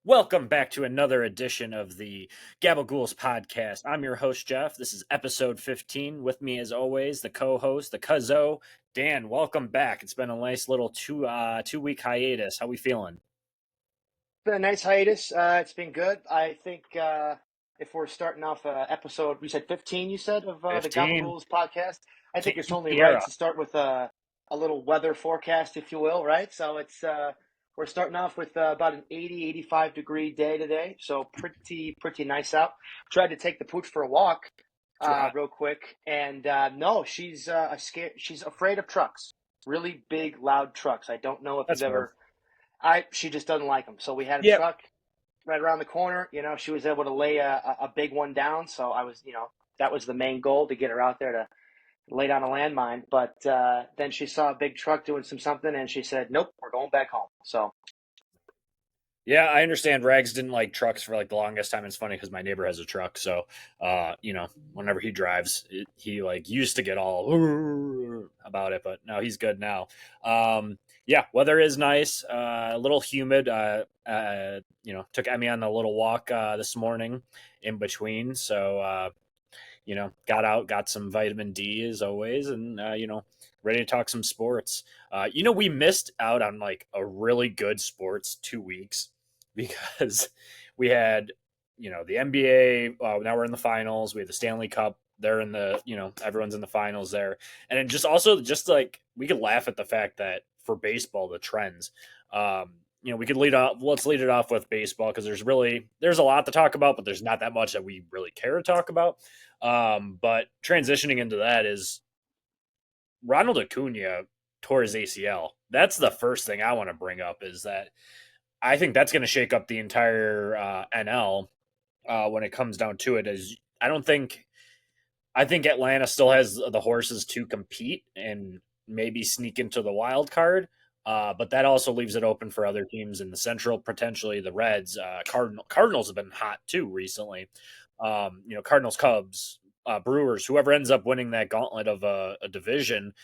Welcome back to another edition of the Gabagools Podcast. I'm your host, Jeff. This is episode 15. With me, as always, the co-host, the cuzzo, Dan. Welcome back. It's been a nice little two-week hiatus. How we feeling? It's been a nice hiatus. It's been good. I think if we're starting off episode, we said 15, you said, of the 15. Gabagools Podcast, I think it's only Sierra. right to start with a little weather forecast, if you will, right? So we're starting off with about an 80, 85 degree day today. So pretty nice out. Tried to take the pooch for a walk real quick. And no, she's she's afraid of trucks. Really big, loud trucks. I don't know if That's you've ever... She just doesn't like them. So we had a truck right around the corner. You know, she was able to lay a big one down. So I was, that was the main goal, to get her out there to lay down a landmine. But then she saw a big truck doing something, and she said, "Nope, we're going back home." So. Yeah, I understand. Rags didn't like trucks for the longest time. It's funny because my neighbor has a truck, so whenever he drives, he used to get all about it, but no, he's good now. Yeah, weather is nice. A little humid. Took Emmy on a little walk this morning in between, so got out, got some vitamin D as always, and ready to talk some sports. We missed out on a really good sports 2 weeks because we had, the NBA. Now we're in the finals. We had the Stanley Cup. They're in the, everyone's in the finals there. And then we could laugh at the fact that for baseball, the trends, we could let's lead it off with baseball because there's a lot to talk about, but there's not that much that we really care to talk about. But transitioning into that is Ronald Acuna tore his ACL. That's the first thing I want to bring up, is that I think that's going to shake up the entire NL when it comes down to it. I think Atlanta still has the horses to compete and maybe sneak into the wild card. But that also leaves it open for other teams in the Central, potentially the Reds. Cardinals have been hot too recently. Cardinals, Cubs, Brewers, whoever ends up winning that gauntlet of a division,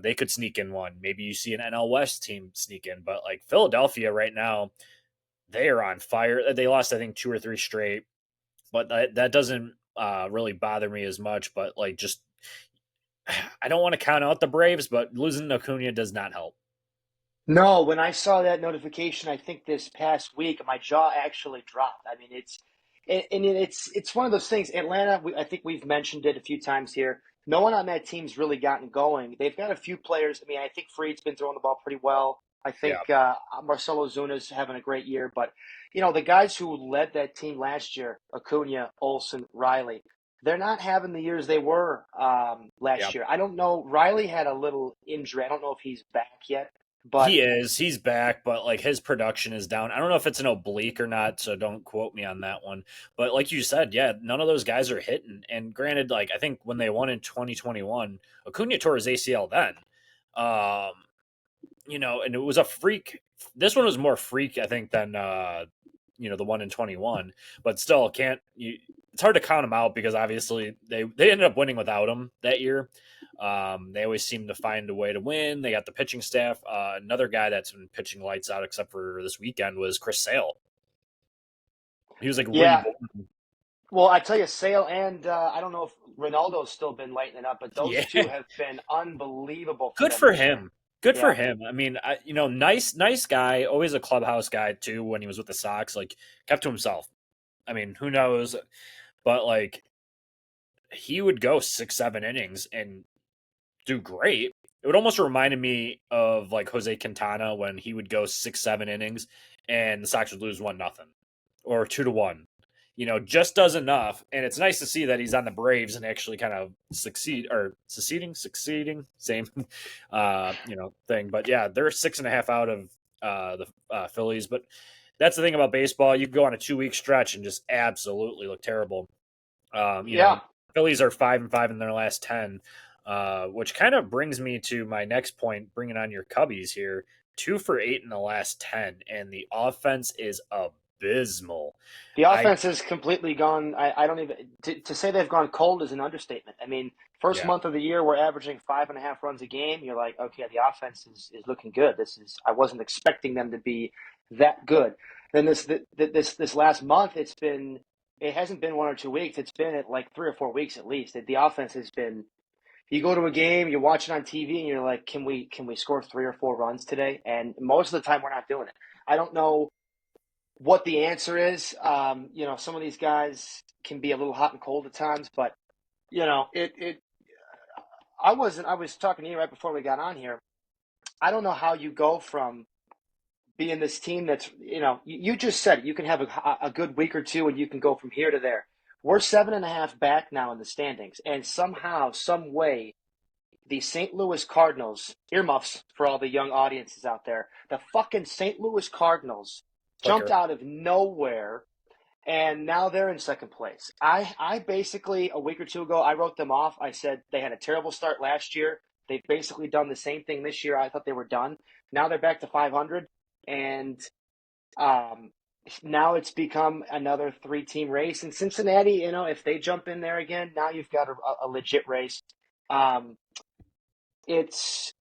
they could sneak in one. Maybe you see an NL West team sneak in, but Philadelphia right now, they are on fire. They lost, I think, 2 or 3 straight, but that doesn't really bother me as much. But I don't want to count out the Braves, but losing Acuna does not help. No, when I saw that notification, I think this past week, my jaw actually dropped. I mean, it's one of those things. Atlanta, I think we've mentioned it a few times here. No one on that team's really gotten going. They've got a few players. I mean, I think Fried's been throwing the ball pretty well. I think Marcell Ozuna's having a great year. But, the guys who led that team last year, Acuna, Olsen, Riley, they're not having the years they were last year. I don't know. Riley had a little injury. I don't know if he's back yet. But he's back, but his production is down. I don't know if it's an oblique or not, so don't quote me on that one. But like you said, none of those guys are hitting. And granted, I think when they won in 2021, Acuna tore his ACL then. And it was a freak. This one was more freak, I think, than the one in 21. But still, it's hard to count them out because obviously they ended up winning without him that year. They always seem to find a way to win. They got the pitching staff. Another guy that's been pitching lights out, except for this weekend, was Chris Sale. He was Well, I tell you, Sale and I don't know if Ronaldo's still been lighting it up, but those two have been unbelievable. Good for him. Good for him. I mean, nice guy. Always a clubhouse guy too. When he was with the Sox, kept to himself. I mean, who knows? But he would go 6-7 innings and do great. It would almost reminded me of Jose Quintana when he would go 6-7 innings and the Sox would lose 1-0 or 2-1. Just does enough. And it's nice to see that he's on the Braves and actually kind of succeeding, same, thing. But yeah, they're 6.5 out of the Phillies. But that's the thing about baseball. You can go on a 2-week stretch and just absolutely look terrible. Phillies are 5-5 in their last 10, which kind of brings me to my next point, bringing on your Cubbies here. 2 for 8 in the last 10, and the offense is abysmal. The offense has completely gone. I don't even to say they've gone cold is an understatement. I mean, first month of the year, we're averaging 5.5 runs a game. You're like, okay, the offense is looking good. I wasn't expecting them to be that good. Then this last month, it hasn't been 1 or 2 weeks. It's been at like 3 or 4 weeks at least. The offense has been. You go to a game, you watch it on TV, and you're like, can we score 3 or 4 runs today? And most of the time, we're not doing it. I don't know what the answer is. Some of these guys can be a little hot and cold at times, but it. I wasn't. I was talking to you right before we got on here. I don't know how you go from being this team that's, you just said it, you can have a good week or two and you can go from here to there. We're 7.5 back now in the standings, and somehow, some way, the St. Louis Cardinals, earmuffs for all the young audiences out there, the fucking St. Louis Cardinals jumped out of nowhere, and now they're in second place. I basically, a week or two ago, I wrote them off. I said they had a terrible start last year. They've basically done the same thing this year. I thought they were done. Now they're back to 500, and um, now it's become another 3-team race. And Cincinnati, if they jump in there again, now you've got a legit race. Um, it's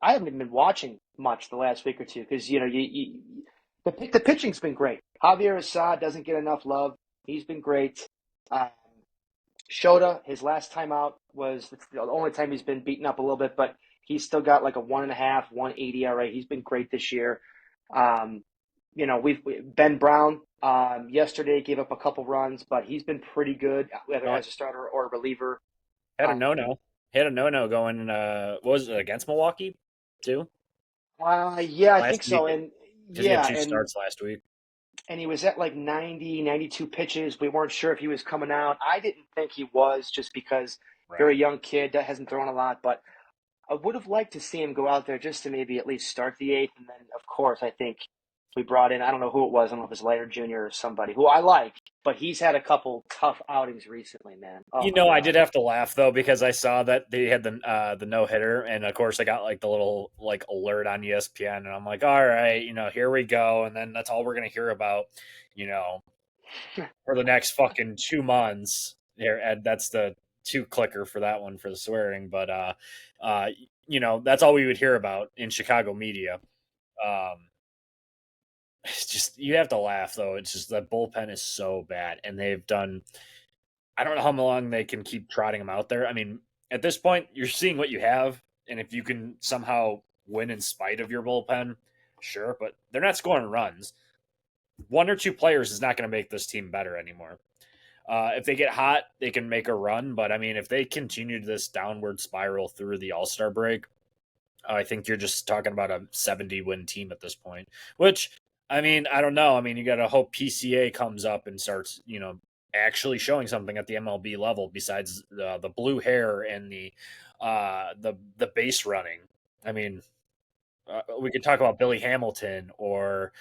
I haven't even been watching much the last week or two because the pitching's been great. Javier Assad doesn't get enough love. He's been great. Um, Shota, his last time out it's the only time he's been beaten up a little bit, but he's still got like a 1.5, 180 ERA. He's been great this year. We've Ben Brown yesterday gave up a couple runs, but he's been pretty good, whether as a starter or a reliever. Had a no-no. Had a no-no going. What was it, against Milwaukee too? Yeah, I think so. And he had 2 starts last week. And he was at like 90, 92 pitches. We weren't sure if he was coming out. I didn't think he was, just because very young kid that hasn't thrown a lot. But I would have liked to see him go out there just to maybe at least start the 8th. And then, of course, I think we brought in, I don't know who it was. I don't know if it was Leiter Jr. or somebody who I like. But he's had a couple tough outings recently, man. I did have to laugh, though, because I saw that they had the no-hitter. And, of course, I got like the little like alert on ESPN. And I'm like, all right, here we go. And then that's all we're going to hear about, for the next fucking 2 months. Here, Ed, that's the 2 clicker for that one for the swearing. But, that's all we would hear about in Chicago media. It's just, you have to laugh, though. It's just that bullpen is so bad, and they've done. I don't know how long they can keep trotting them out there. I mean, at this point, you're seeing what you have, and if you can somehow win in spite of your bullpen, sure. But they're not scoring runs. 1 or 2 players is not going to make this team better anymore. If they get hot, they can make a run. But I mean, if they continue this downward spiral through the All-Star break, I think you're just talking about a 70-win team at this point, which, I mean, I don't know. I mean, you got to hope PCA comes up and starts, actually showing something at the MLB level besides the blue hair and the base running. I mean, we could talk about Billy Hamilton or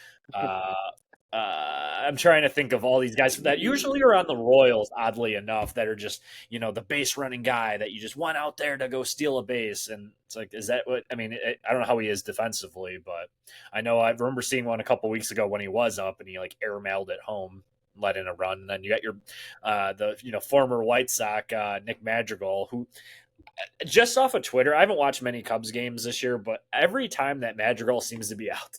I'm trying to think of all these guys that usually are on the Royals, oddly enough, that are just, the base running guy that you just want out there to go steal a base. And it's like, is that what, I mean, I don't know how he is defensively, but I know I remember seeing one a couple weeks ago when he was up and he like airmailed it home, let in a run. And then you got your, former White Sox, Nick Madrigal, who just off of Twitter, I haven't watched many Cubs games this year, but every time that Madrigal seems to be out,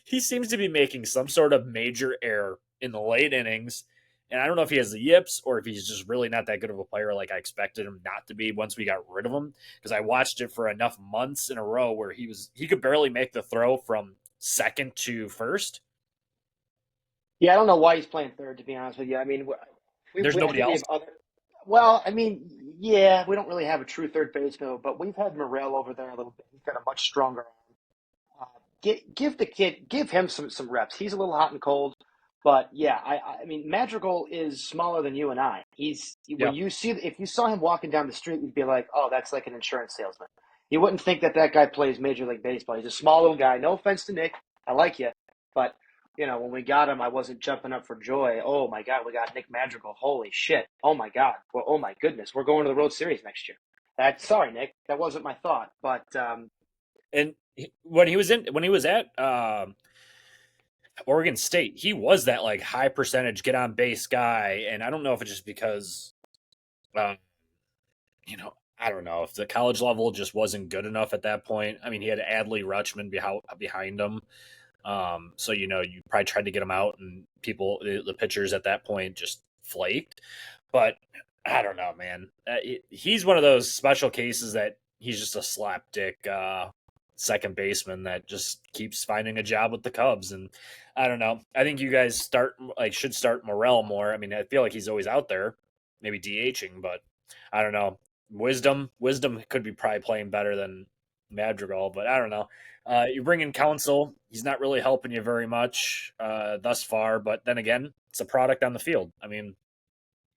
he seems to be making some sort of major error in the late innings. And I don't know if he has the yips or if he's just really not that good of a player like I expected him not to be once we got rid of him. Because I watched it for enough months in a row where he could barely make the throw from second to first. Yeah, I don't know why he's playing third, to be honest with you. I mean, there's nobody else. Well, I mean, yeah, we don't really have a true third baseman, but we've had Morel over there a little bit. He's got a much stronger arm. Give him some reps. He's a little hot and cold, but yeah, I mean, Madrigal is smaller than you and I. When you see, if you saw him walking down the street, you'd be like, oh, that's like an insurance salesman. You wouldn't think that guy plays Major League Baseball. He's a small little guy. No offense to Nick, I like you, but when we got him, I wasn't jumping up for joy. Oh my God, we got Nick Madrigal. Holy shit! Oh my God. Well, oh my goodness, we're going to the World Series next year. Sorry, Nick, that wasn't my thought, but and when he was at Oregon State, he was that like high percentage get on base guy, and I don't know if it's just because, I don't know if the college level just wasn't good enough at that point. I mean, he had Adley Rutschman behind him, So you probably tried to get him out, and the pitchers at that point just flaked. But I don't know, man. He's one of those special cases that he's just a slapdick second baseman that just keeps finding a job with the Cubs. And I don't know. I think you guys should start Morel more. I mean, I feel like he's always out there, maybe DHing, but I don't know. Wisdom could be probably playing better than Madrigal, but I don't know. You bring in Counsell. He's not really helping you very much thus far, but then again, it's a product on the field. I mean,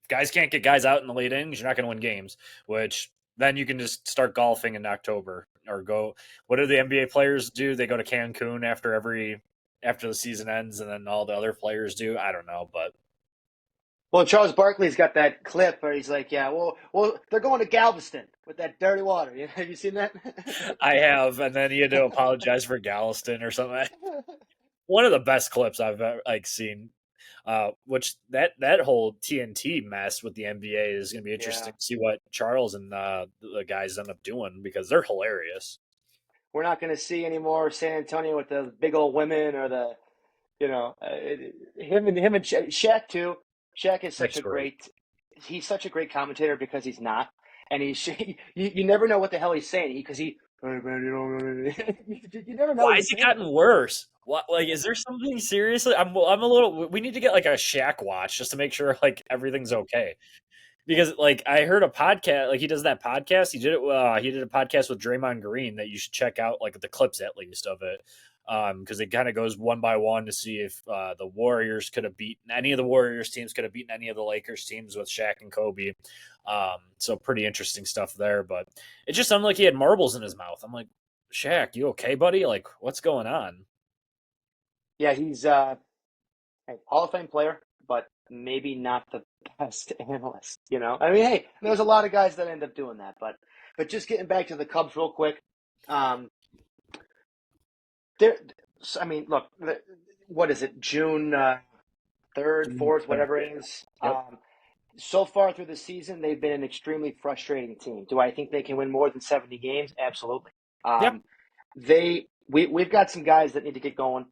if guys can't get guys out in the late innings, you're not going to win games, which then you can just start golfing in October or go. What do the NBA players do? They go to Cancun after the season ends, and then all the other players do. I don't know, but Well, Charles Barkley's got that clip where he's like, "Yeah, well, they're going to Galveston with that dirty water." Have you seen that? I have, and then he had to apologize for Galveston or something. One of the best clips I've seen. Which that whole TNT mess with the NBA is going to be interesting to see what Charles and the guys end up doing, because they're hilarious. We're not going to see any more San Antonio with the big old women or the, him and Shaq too. Shaq is he's such a great commentator because he's not, and you never know what the hell he's saying because you never know. Why has it gotten worse? What, is there something seriously? I'm a little. We need to get like a Shaq watch just to make sure like everything's okay. Because like I heard a podcast, like he does that podcast. He did it. He did a podcast with Draymond Green that you should check out, like the clips at least of it, because it kind of goes one by one to see if the Warriors could have beaten any of the Warriors teams, could have beaten any of the Lakers teams with Shaq and Kobe. So pretty interesting stuff there. But it just sounded like he had marbles in his mouth. I'm like, Shaq, you okay, buddy? Like, what's going on? Yeah, he's a Hall of Fame player, but maybe not the best analyst. I mean, hey, there's a lot of guys that end up doing that, but just getting back to the Cubs real quick. I mean, look, what is it? June 3rd, 4th, whatever it is. Yep. So far through the season, they've been an extremely frustrating team. Do I think they can win more than 70 games? Absolutely. Yep. We've got some guys that need to get going.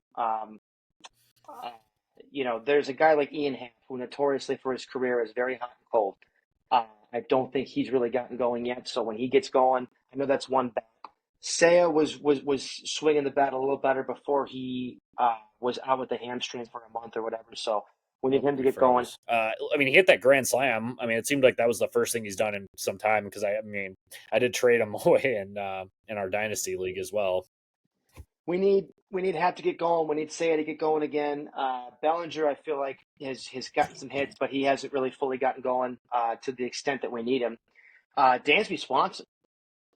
There's a guy like Ian Happ, who notoriously for his career is very hot and cold. I don't think he's really gotten going yet. So when he gets going, I know that's one bat. Seiya was swinging the bat a little better before he was out with the hamstring for a month or whatever. So we need him to get going. I mean, he hit that grand slam. I mean, it seemed like that was the first thing he's done in some time, because I did trade him away in our dynasty league as well. We need Happ to get going. We need Seiya to get going again. Bellinger, I feel like has gotten some hits, but he hasn't really fully gotten going to the extent that we need him. Dansby Swanson,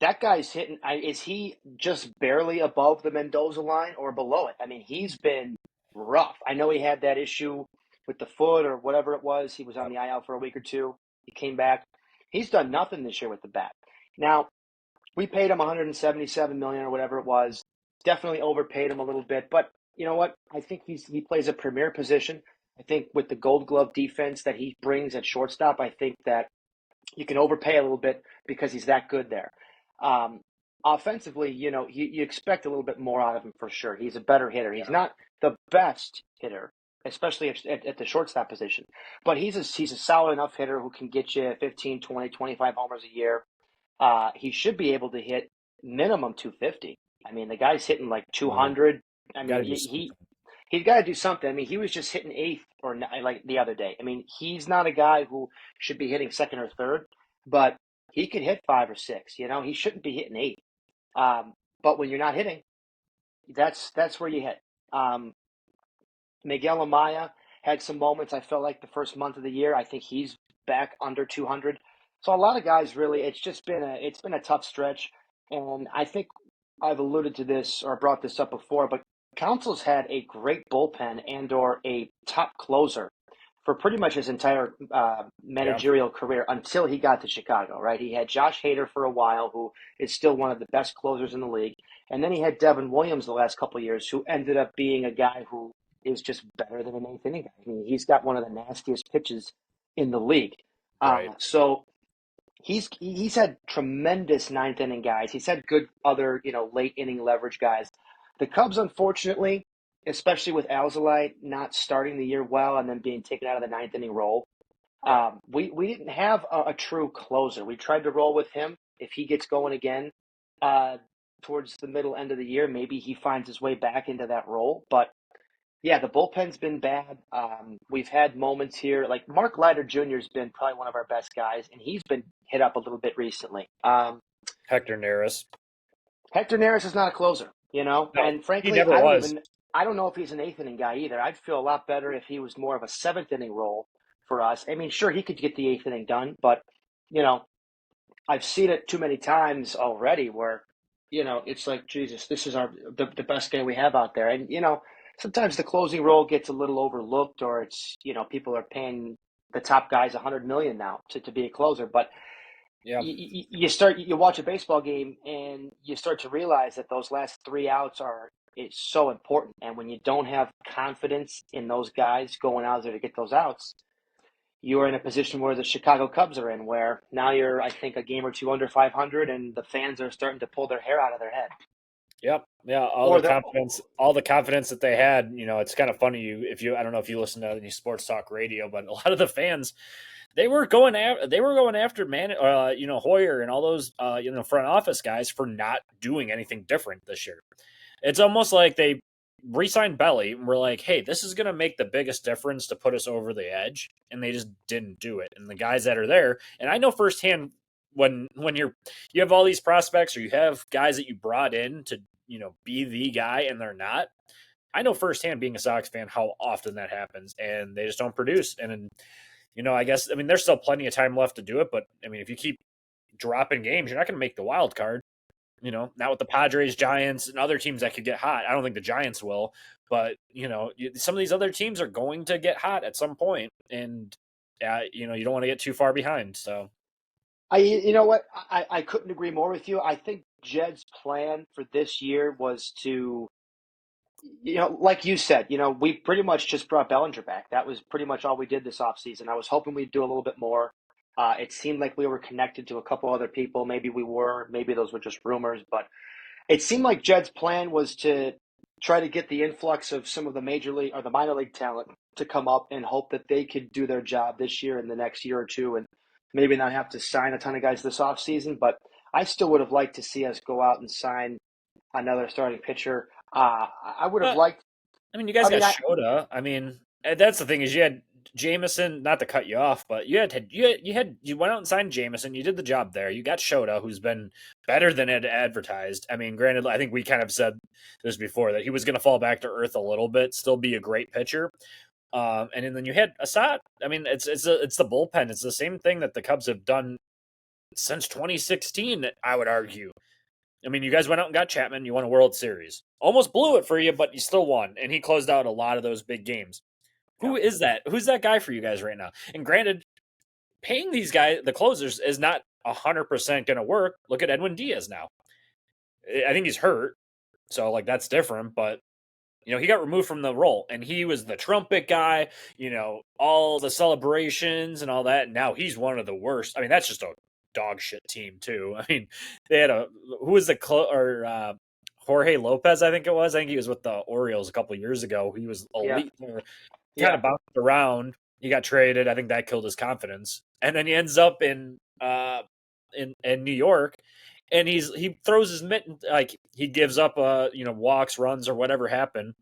that guy's hitting. Is he just barely above the Mendoza line or below it? I mean, he's been rough. I know he had that issue with the foot or whatever it was. He was on the IL for a week or two. He came back. He's done nothing this year with the bat. Now, we paid him $177 million or whatever it was. Definitely overpaid him a little bit, but you know what? I think he plays a premier position. I think with the Gold Glove defense that he brings at shortstop, I think that you can overpay a little bit because he's that good there. Offensively, you expect a little bit more out of him for sure. He's a better hitter. He's not the best hitter, especially at the shortstop position, but he's a solid enough hitter who can get you 15, 20, 25 homers a year. He should be able to hit minimum 250. I mean, the guy's hitting like 200. I mean, he's got to do something. I mean, he was just hitting eighth or like the other day. I mean, he's not a guy who should be hitting second or third, but he could hit 5 or 6. He shouldn't be hitting 8. But when you're not hitting, that's where you hit. Miguel Amaya had some moments. I felt like the first month of the year, I think he's back under 200. So a lot of guys really, it's been a tough stretch, and I think I've alluded to this or brought this up before, but Counsell's had a great bullpen and or a top closer for pretty much his entire managerial career until he got to Chicago, right? He had Josh Hader for a while, who is still one of the best closers in the league. And then he had Devin Williams the last couple of years, who ended up being a guy who is just better than an eighth inning guy. I mean, he's got one of the nastiest pitches in the league. Right. So he's had tremendous ninth inning guys. He's had good other, late inning leverage guys. The Cubs, unfortunately, especially with Alzolay not starting the year well and then being taken out of the ninth inning role. Yeah. We didn't have a true closer. We tried to roll with him. If he gets going again uh, towards the middle end of the year, maybe he finds his way back into that role. But yeah, the bullpen's been bad. We've had moments here, like Mark Leiter Jr. has been probably one of our best guys, and he's been hit up a little bit recently. Hector Neris. Hector Neris is not a closer, No, and he frankly, never was. I don't know if he's an eighth inning guy either. I'd feel a lot better if he was more of a seventh inning role for us. I mean, sure, he could get the eighth inning done, but you know, I've seen it too many times already where, it's like, Jesus, this is the best guy we have out there. And, sometimes the closing role gets a little overlooked or it's, people are paying the top guys 100 million now to be a closer. But Yeah. you watch a baseball game and you start to realize that those last three outs it's so important. And when you don't have confidence in those guys going out there to get those outs, you are in a position where the Chicago Cubs are in, where now you're, I think, a game or two under 500, and the fans are starting to pull their hair out of their head. Yep. Yeah. Or the All the confidence that they had, it's kind of funny. I don't know if you listen to any sports talk radio, but a lot of the fans, they were going after Hoyer and all those, front office guys for not doing anything different this year. It's almost like they re-signed Belly and we're like, hey, this is going to make the biggest difference to put us over the edge. And they just didn't do it. And the guys that are there, and I know firsthand when you have all these prospects or you have guys that you brought in to, be the guy and they're not. I know firsthand being a Sox fan how often that happens and they just don't produce. And, there's still plenty of time left to do it. But if you keep dropping games, you're not going to make the wild card. Not with the Padres, Giants, and other teams that could get hot. I don't think the Giants will, but some of these other teams are going to get hot at some point, and you don't want to get too far behind. So, you know what? I couldn't agree more with you. I think Jed's plan for this year was to, like you said, we pretty much just brought Bellinger back. That was pretty much all we did this offseason. I was hoping we'd do a little bit more. It seemed like we were connected to a couple other people. Maybe we were. Maybe those were just rumors, but it seemed like Jed's plan was to try to get the influx of some of the major league or the minor league talent to come up and hope that they could do their job this year and the next year or two and maybe not have to sign a ton of guys this offseason. But I still would have liked to see us go out and sign another starting pitcher. I would have liked. You guys got Shota. That's the thing is you had Jameson, not to cut you off, but you went out and signed Jameson. You did the job there. You got Shota, who's been better than it advertised. Granted, I think we kind of said this before that he was going to fall back to earth a little bit, still be a great pitcher. And then you had Assad. It's the bullpen. It's the same thing that the Cubs have done since 2016. I would argue. You guys went out and got Chapman. You won a World Series. Almost blew it for you, but you still won. And he closed out a lot of those big games. Who is that? Who's that guy for you guys right now? And granted, paying these guys, the closers, is not 100% going to work. Look at Edwin Diaz now. I think he's hurt. So, that's different. But, he got removed from the role. And he was the trumpet guy, all the celebrations and all that. And now he's one of the worst. That's just a dog shit team too. They had who was Jorge Lopez, I think it was. I think he was with the Orioles a couple of years ago. He was elite. Yeah. Kind of bounced around. He got traded. I think that killed his confidence. And then he ends up in New York, and he throws his mitten, like he gives up walks, runs, or whatever happened,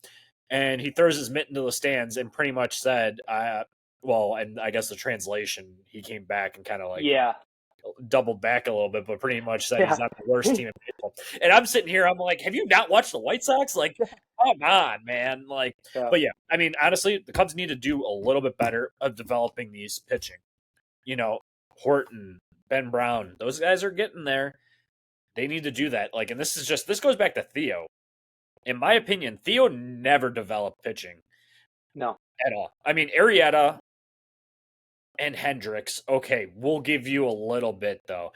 and he throws his mitten to the stands and pretty much said, and I guess the translation, he came back and kind of doubled back a little bit, but pretty much said he's not the worst team in baseball. And I'm sitting here, I'm like, have you not watched the White Sox? Come on, man. But yeah, honestly, the Cubs need to do a little bit better of developing these pitching. Horton, Ben Brown, those guys are getting there. They need to do that. And this goes back to Theo. In my opinion, Theo never developed pitching. No. At all. Arrieta and Hendricks, okay, we'll give you a little bit though.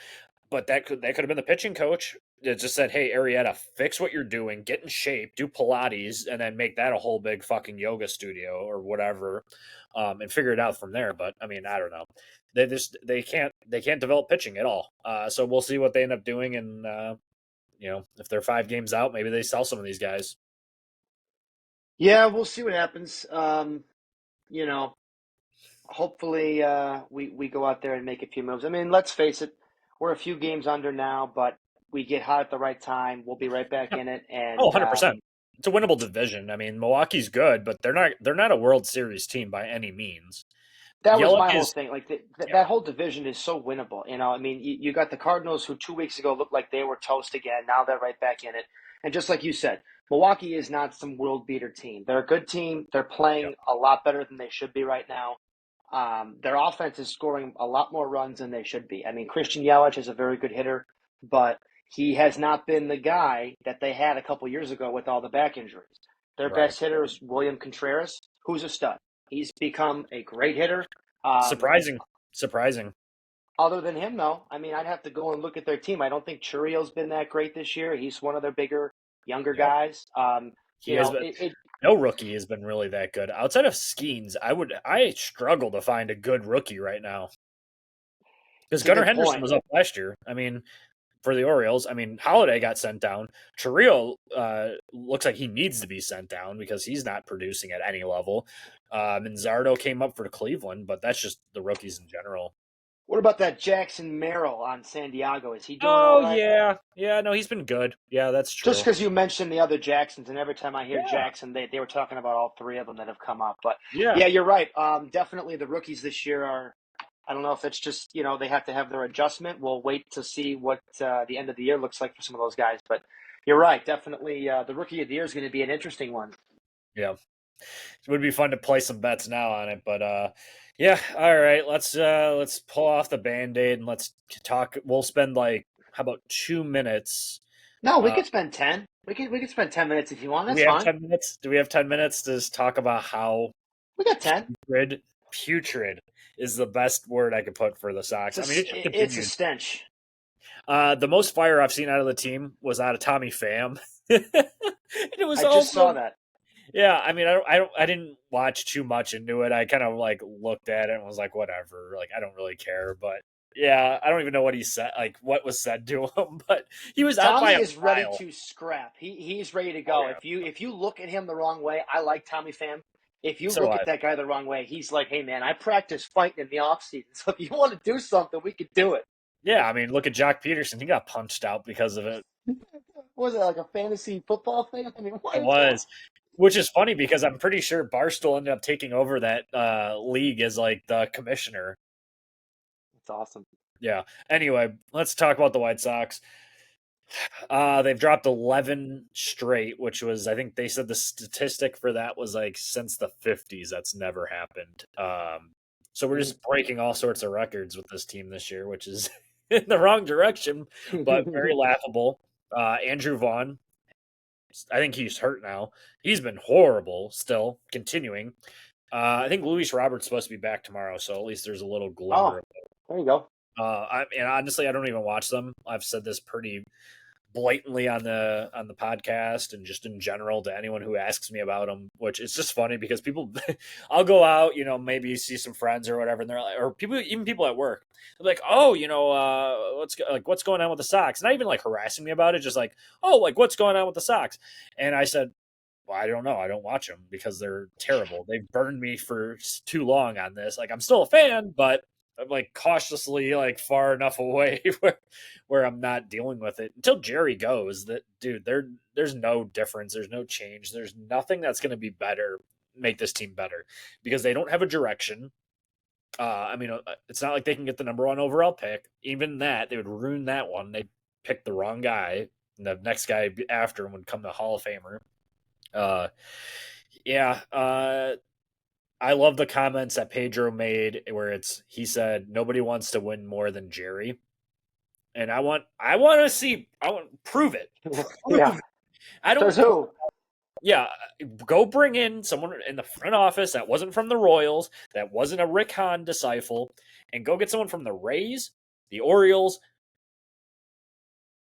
But that could have been the pitching coach that just said, hey, Arrieta, fix what you're doing, get in shape, do Pilates, and then make that a whole big fucking yoga studio or whatever, and figure it out from there. But I don't know. They can't develop pitching at all. So we'll see what they end up doing, and if they're 5 games out, maybe they sell some of these guys. Yeah, we'll see what happens. You know, hopefully we go out there and make a few moves. I mean, let's face it, we're a few games under now, but we get hot at the right time. We'll be right back Yeah. in it. Oh, And 100%. It's a winnable division. I mean, Milwaukee's good, but they're not a World Series team by any means. that was Yelich my whole is thing. Like yeah, that whole division is so winnable. I mean, you got the Cardinals who 2 weeks ago looked like they were toast again. Now they're right back in it. And just like you said, Milwaukee is not some world beater team. They're a good team. They're yeah, playing a lot better than they should be right now. Their offense is scoring a lot more runs than they should be. I mean, Christian Yelich is a very good hitter, but he has not been the guy that they had a couple years ago with all the back injuries. Their right. best hitter is William Contreras, who's a stud. He's become a great hitter. Um, Surprising. Surprising. Other than him, though, I mean, I'd have to go and look at their team. I don't think Churio's been that great this year. He's one of their bigger, younger Yep. guys. He has been no rookie has been really that good. Outside of Skeens, I struggle to find a good rookie right now. Because it's a Gunnar good Henderson point. was up last year. I mean, for the Orioles, I mean, Holiday got sent down. Churrio looks like he needs to be sent down because he's not producing at any level. And Zardo came up for Cleveland, but that's just the rookies in general. What about that Jackson Merrill on San Diego? Is he doing all Oh right? yeah, yeah. No, he's been good. Yeah, that's Just true. because you mentioned the other Jacksons, and every time I hear Yeah, Jackson, they were talking about all three of them that have come up. But yeah. yeah, you're right. Definitely the rookies this year are. I don't know if it's just they have to have their adjustment. We'll wait to see what the end of the year looks like for some of those guys. But you're right. Definitely, the rookie of the year is going to be an interesting one. Yeah. It would be fun to play some bets now on it, but yeah, all right, let's pull off the band-aid and let's talk. We'll spend like how about 2 minutes? No, we Uh could spend 10. We could spend 10 minutes if you want. do we That's have fine. 10 minutes? Do we have 10 minutes to just talk about how We got 10. putrid is the best word I could put for the Sox? I mean, it just It's a continued. stench. The most fire I've seen out of the team was out of Tommy Pham. And it was I all just saw from that. yeah, I mean, I didn't watch too much into it. I kind of like looked at it and was like, whatever. Like, I don't really care. But yeah, I don't even know what he said, like what was said to him. But he was out by Tommy a is ready mile. to scrap. He's ready to Oh go. yeah, If you look at him the wrong way, I like Tommy Pham. If you so look I. at that guy the wrong way, he's like, hey man, I practice fighting in the off season. So if you want to do something, we could do it. Yeah, I mean, look at Jock Peterson. He got punched out because of it. Was it like a fantasy football thing? I mean, what It is going on? was, which is funny because I'm pretty sure Barstool ended up taking over that league as like the commissioner. It's awesome. Yeah. Anyway, let's talk about the White Sox. They've dropped 11 straight, which was, I think they said the statistic for that was like since the 50s. That's never happened. So we're just breaking all sorts of records with this team this year, which is in the wrong direction, but very laughable. Andrew Vaughn, I think he's hurt now. He's been horrible still, continuing. I think Luis Robert's supposed to be back tomorrow, so at least there's a little Oh, glimmer of there you go. and honestly, I don't even watch them. I've said this pretty blatantly on the podcast and just in general to anyone who asks me about them, which is just funny because people I'll go out, maybe see some friends or whatever, and they're like, or people, even people at work, they're like, oh, what's going on with the Sox? Not even like harassing me about it, just like, oh, like what's going on with the Sox? And I said, well, I don't know. I don't watch them because they're terrible. They've burned me for too long on this. Like I'm still a fan, but I'm like cautiously like far enough away where I'm not dealing with it until Jerry goes. That dude, there's no difference. There's no change. There's nothing that's going to be better, make this team better because they don't have a direction. I mean, it's not like they can get the number one overall pick. Even that, they would ruin that one. They picked the wrong guy. And the next guy after him would come the Hall of Famer. Uh, yeah. I love the comments that Pedro made where he said nobody wants to win more than Jerry. And I want to prove it. Yeah. Prove it. I Says don't who? yeah, go bring in someone in the front office that wasn't from the Royals, that wasn't a Rick Hahn disciple, and go get someone from the Rays, the Orioles,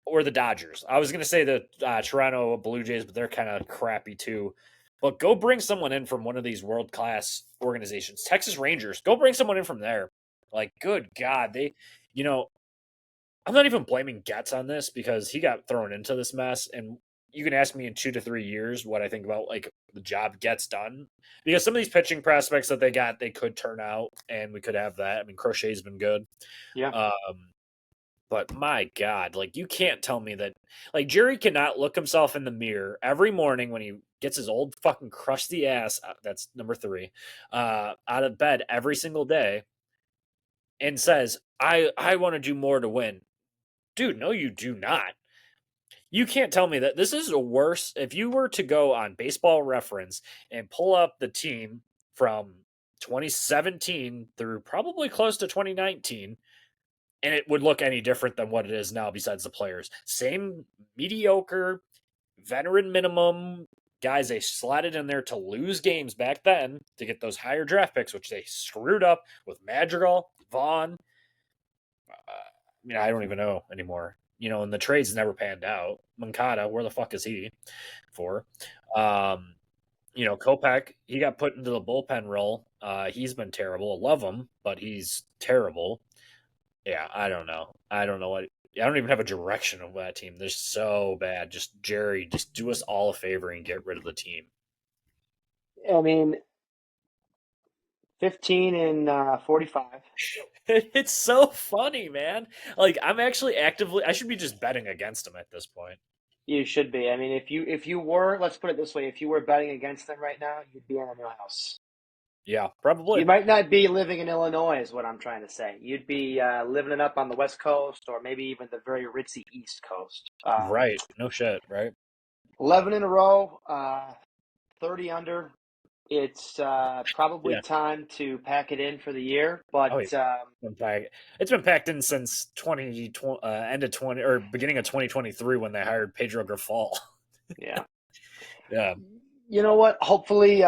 or the Dodgers. I was going to say the Toronto Blue Jays, but they're kind of crappy too. But go bring someone in from one of these world class organizations. Texas Rangers, go bring someone in from there. Like, good God, I'm not even blaming Getz on this because he got thrown into this mess. And you can ask me in 2 to 3 years what I think about like the job gets done, because some of these pitching prospects that they got, they could turn out, and we could have that. I mean, Crochet's been good. Yeah. But my God, like you can't tell me that like Jerry cannot look himself in the mirror every morning when he gets his old fucking crusty ass, that's number 3, out of bed every single day and says, I want to do more to win. Dude, no, you do not. You can't tell me that this is a worse. If you were to go on Baseball Reference and pull up the team from 2017 through probably close to 2019, and it would look any different than what it is now besides the players. Same mediocre, veteran minimum guys they slotted in there to lose games back then to get those higher draft picks, which they screwed up with Madrigal, Vaughn. I mean, I don't even know anymore. And the trades never panned out. Moncada, where the fuck is he for? Kopech, he got put into the bullpen role. He's been terrible. I love him, but he's terrible. Yeah, I don't know. I don't know what. I don't even have a direction of that team. They're so bad. Just Jerry, just do us all a favor and get rid of the team. I mean, 15 and 45. It's so funny, man. Like I'm actually actively. I should be just betting against him at this point. You should be. I mean, if you were, let's put it this way, if you were betting against them right now, you'd be in a new house. Yeah, probably. You might not be living in Illinois, is what I'm trying to say. You'd be living it up on the West Coast, or maybe even the very ritzy East Coast. Right. No shit. Right. 11 in a row, 30 under. It's probably time to pack it in for the year, but it's been packed in since end of 20 or beginning of 2023 when they hired Pedro Grifol. Yeah. Yeah. You know what? Hopefully,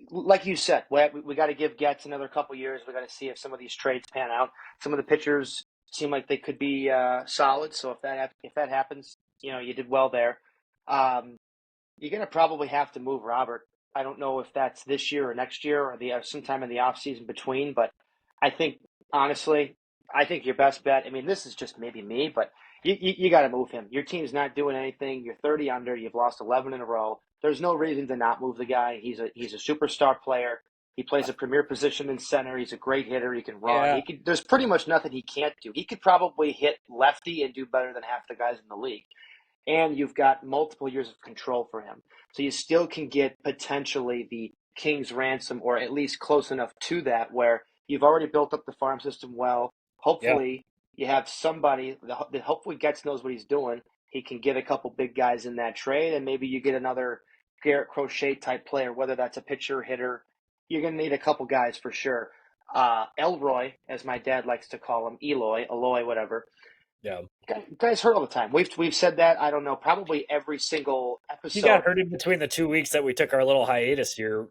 like you said, we got to give Getz another couple years. We got to see if some of these trades pan out. Some of the pitchers seem like they could be solid. So if that happens, you did well there. You're going to probably have to move Robert. I don't know if that's this year or next year or sometime in the offseason between, but I think, honestly, your best bet, I mean, this is just maybe me, but you got to move him. Your team's not doing anything. You're 30 under. You've lost 11 in a row. There's no reason to not move the guy. He's a superstar player. He plays a premier position in center. He's a great hitter. He can run. Yeah. There's pretty much nothing he can't do. He could probably hit lefty and do better than half the guys in the league. And you've got multiple years of control for him. So you still can get potentially the king's ransom, or at least close enough to that, where you've already built up the farm system well. Hopefully you have somebody that hopefully Getz knows what he's doing. He can get a couple big guys in that trade, and maybe you get another Garrett Crochet type player, whether that's a pitcher or hitter. You're going to need a couple guys for sure. Elroy, as my dad likes to call him, Eloy, whatever. Yeah. Guys hurt all the time. We've said that, I don't know, probably every single episode. He got hurt in between the 2 weeks that we took our little hiatus here.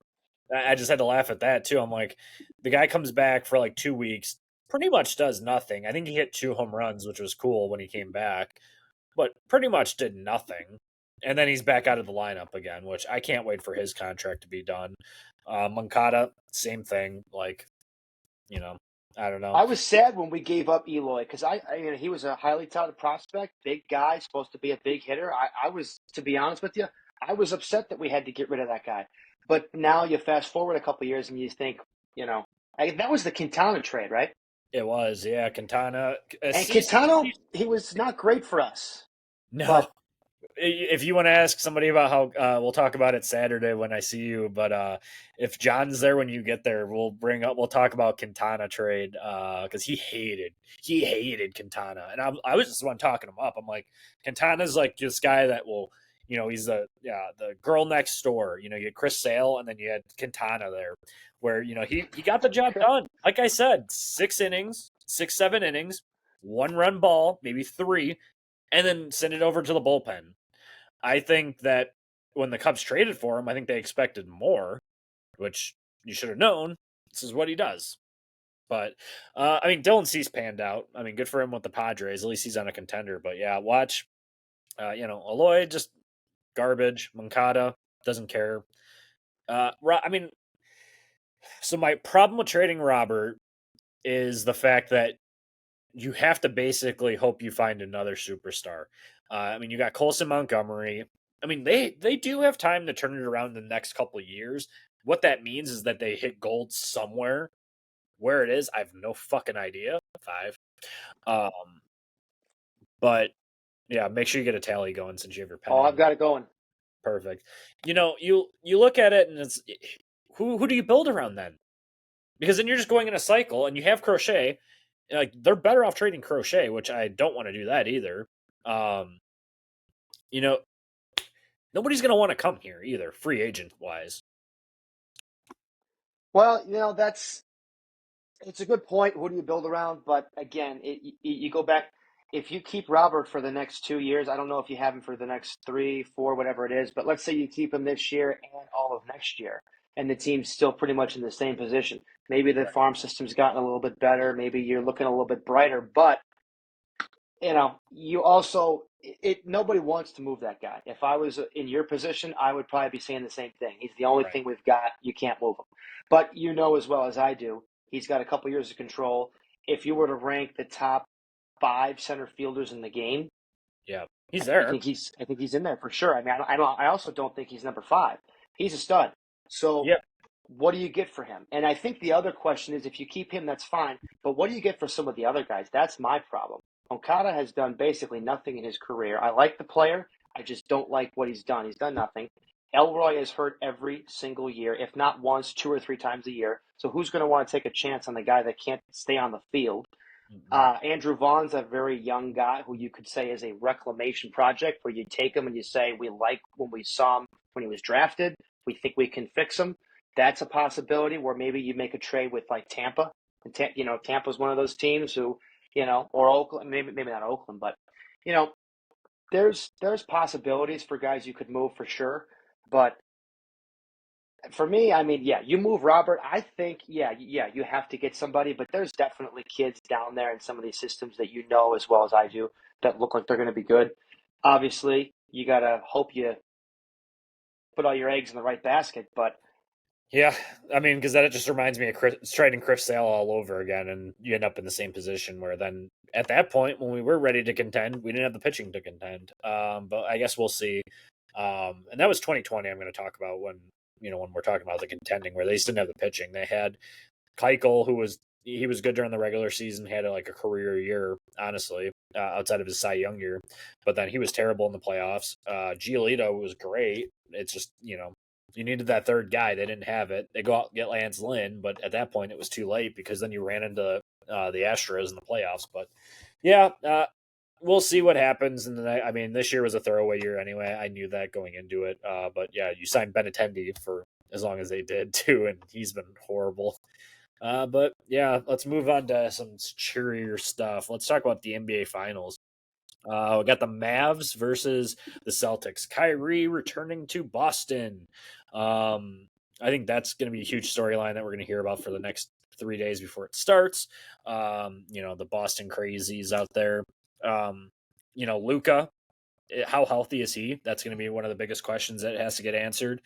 I just had to laugh at that too. I'm like, the guy comes back for like 2 weeks, pretty much does nothing. I think he hit 2 home runs, which was cool when he came back, but pretty much did nothing. And then he's back out of the lineup again, which I can't wait for his contract to be done. Moncada, same thing. Like, I don't know. I was sad when we gave up Eloy because he was a highly touted prospect, big guy, supposed to be a big hitter. I was, to be honest with you, I was upset that we had to get rid of that guy. But now you fast forward a couple of years and you think, that was the Quintana trade, right? It was, yeah, Quintana. And Quintana, he was not great for us. No. But if you want to ask somebody about how we'll talk about it Saturday when I see you, but if John's there when you get there, we'll talk about Quintana trade because he hated Quintana, and I was just the one talking him up. I'm like, Quintana's like this guy that will, he's the girl next door. You had Chris Sale, and then you had Quintana there, where he got the job done. Like I said, 7 innings, 1-run ball, maybe 3. And then send it over to the bullpen. I think that when the Cubs traded for him, I think they expected more, which you should have known. This is what he does. But, Dylan Cease panned out. I mean, good for him with the Padres. At least he's on a contender. But, yeah, watch. Eloy, just garbage. Moncada, doesn't care. So my problem with trading Robert is the fact that you have to basically hope you find another superstar. I mean, you got Colson Montgomery. I mean, they do have time to turn it around in the next couple of years. What that means is that they hit gold somewhere. Where it is, I have no fucking idea. 5. Um, but yeah, make sure you get a tally going since you have your pen Oh, I've on. got it going. Perfect. You look at it and it's who do you build around then? Because then you're just going in a cycle, and you have Crochet. Like they're better off trading Crochet, which I don't want to do that either. Um, you know, nobody's going to want to come here either, free agent wise. Well, it's a good point. Who do you build around? But again, you go back. If you keep Robert for the next 2 years, I don't know if you have him for the next 3, 4, whatever it is. But let's say you keep him this year and all of next year, and the team's still pretty much in the same position. Maybe the farm system's gotten a little bit better. Maybe you're looking a little bit brighter. But you also nobody wants to move that guy. If I was in your position, I would probably be saying the same thing. He's the only Right. thing we've got. You can't move him. But you know as well as I do, he's got a couple years of control. If you were to rank the top 5 center fielders in the game, Yeah, he's I there. think he's in there for sure. I mean, I also don't think he's number 5. He's a stud. So Yeah, what do you get for him? And I think the other question is, if you keep him, that's fine. But what do you get for some of the other guys? That's my problem. Okada has done basically nothing in his career. I like the player. I just don't like what he's done. He's done nothing. Elroy is hurt every single year, if not once, 2 or 3 times a year. So who's going to want to take a chance on the guy that can't stay on the field? Andrew Vaughn's a very young guy who you could say is a reclamation project, where you take him and you say, we like when we saw him when he was drafted. We think we can fix him. That's a possibility where maybe you make a trade with like Tampa. And Tampa's one of those teams who, or Oakland, maybe not Oakland, but you know, there's possibilities for guys you could move for sure. But for me, I mean, yeah, you move Robert. I think, yeah, you have to get somebody, but there's definitely kids down there in some of these systems that you know as well as I do that look like they're going to be good. Obviously, you got to hope you put all your eggs in the right basket, but yeah. I mean, because that just reminds me of trading Chris Sale all over again, and you end up in the same position where then at that point when we were ready to contend, we didn't have the pitching to contend. But I guess we'll see. And that was 2020. I'm going to talk about when we're talking about the contending, where they just didn't have the pitching. They had Keuchel, he was good during the regular season, had like a career year, honestly, outside of his Cy Young year. But then he was terrible in the playoffs. Giolito was great. It's just, you needed that third guy. They didn't have it. They go out and get Lance Lynn, but at that point it was too late because then you ran into the Astros in the playoffs. But yeah, we'll see what happens. I mean, this year was a throwaway year anyway. I knew that going into it. But yeah, you signed Benintendi for as long as they did too, and he's been horrible. But yeah, let's move on to some cheerier stuff. Let's talk about the NBA Finals. We got the Mavs versus the Celtics. Kyrie returning to Boston. I think that's going to be a huge storyline that we're going to hear about for the next 3 days before it starts. The Boston crazies out there. Luca, how healthy is he? That's going to be one of the biggest questions that has to get answered.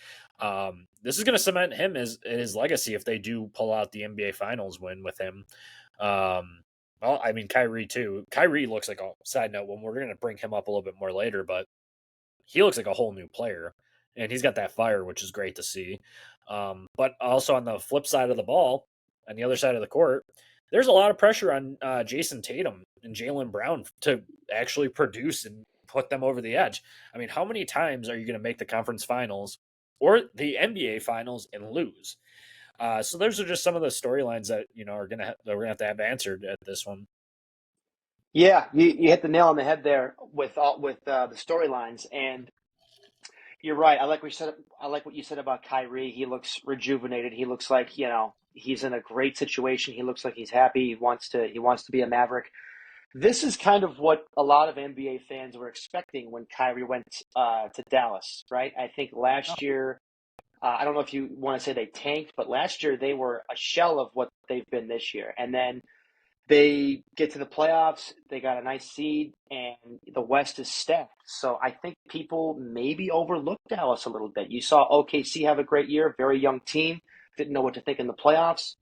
This is going to cement him as his legacy if they do pull out the NBA Finals win with him. Well, I mean, Kyrie too. Kyrie looks like a side note when we're going to bring him up a little bit more later, but he looks like a whole new player, and he's got that fire, which is great to see. But also on the flip side of the ball, on the other side of the court, there's a lot of pressure on Jason Tatum and Jaylen Brown to actually produce and put them over the edge. I mean, how many times are you going to make the conference finals or the NBA finals and lose? So those are just some of the storylines that we're gonna have to have answered at this one. yeah, you hit the nail on the head there with the storylines, and you're right. I like what you said about Kyrie. He looks rejuvenated. He looks like he's in a great situation. He looks like he's happy. He wants to be a Maverick. This is kind of what a lot of NBA fans were expecting when Kyrie went to Dallas, right? I think last year, I don't know if you want to say they tanked, but last year they were a shell of what they've been this year. And then they get to the playoffs, they got a nice seed, and the West is stacked. So I think people maybe overlooked Dallas a little bit. You saw OKC have a great year, very young team, didn't know what to think in the playoffs.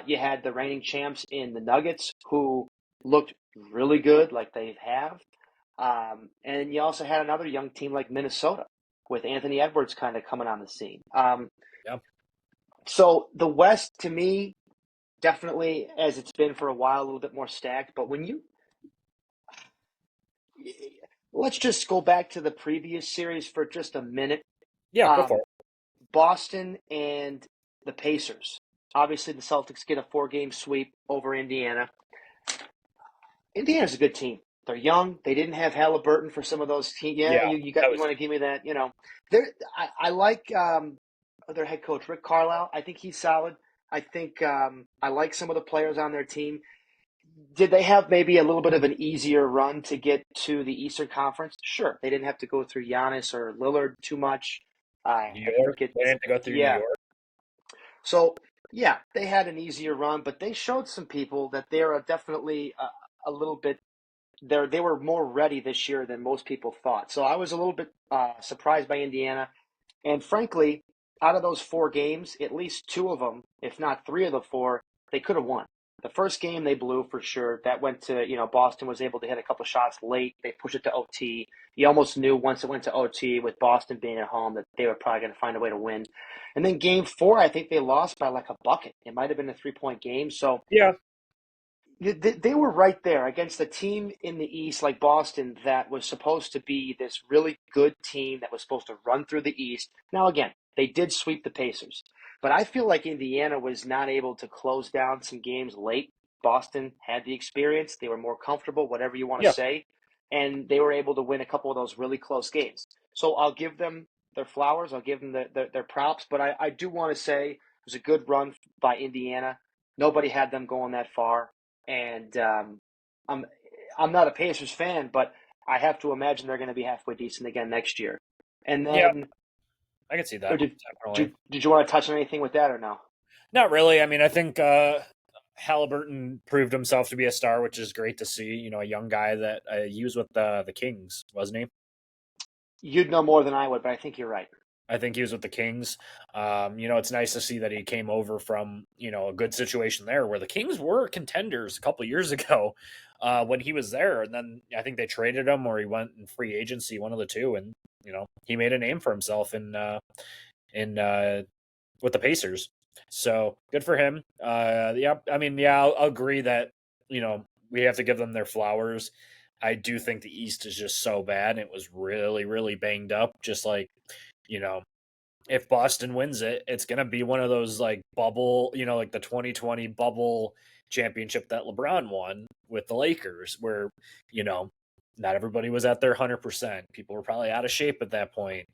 You had the reigning champs in the Nuggets who looked really good, like they have. And you also had another young team like Minnesota with Anthony Edwards kind of coming on the scene. Yeah. So the West, to me, definitely, as it's been for a while, a little bit more stacked. But let's just go back to the previous series for just a minute. Yeah, go for Um, it. Boston and the Pacers. Obviously, the Celtics get a 4-game sweep over Indiana. Indiana's a good team. They're young. They didn't have Halliburton for some of those teams. Yeah, Yeah, you that got you was want to give me that. I like their head coach Rick Carlisle. I think he's solid. I think I like some of the players on their team. Did they have maybe a little bit of an easier run to get to the Eastern Conference? Sure, they didn't have to go through Giannis or Lillard too much. New I York. think it, They didn't have to go through New yeah. York. So yeah, they had an easier run, but they showed some people that they are definitely a little bit they were more ready this year than most people thought. So I was a little bit surprised by Indiana, and frankly, out of those 4 games, at least 2 of them, if not 3 of the 4, they could have won. The first game they blew for sure. That went to Boston was able to hit a couple shots late. They pushed it to OT. You almost knew once it went to OT with Boston being at home that they were probably going to find a way to win. And then game 4, I think they lost by like a bucket. It might have been a 3-point game. So Yeah, they were right there against a team in the East like Boston that was supposed to be this really good team that was supposed to run through the East. Now, again, they did sweep the Pacers, but I feel like Indiana was not able to close down some games late. Boston had the experience. They were more comfortable, whatever you want to yeah, say, and they were able to win a couple of those really close games. So I'll give them their flowers. I'll give them their props, but I do want to say it was a good run by Indiana. Nobody had them going that far. And I'm I'm not a Pacers fan, but I have to imagine they're going to be halfway decent again next year. And yeah. then, I can see or that did definitely. did you want to touch on anything with that or no? Not really. I mean, I think Halliburton proved himself to be a star, which is great to see. A young guy that he was with the Kings, wasn't he? You'd know more than I would, but I think you're right. I think he was with the Kings. It's nice to see that he came over from a good situation there, where the Kings were contenders a couple years ago when he was there, and then I think they traded him or he went in free agency, one of the two, and he made a name for himself in with the Pacers. So good for him. Yeah, I mean, yeah, I'll agree that we have to give them their flowers. I do think the East is just so bad. It was really, really banged up. Just like you know, if Boston wins it, it's gonna be one of those like bubble, like the 2020 bubble championship that LeBron won with the Lakers, where you know not everybody was at their 100%. People were probably out of shape at that point.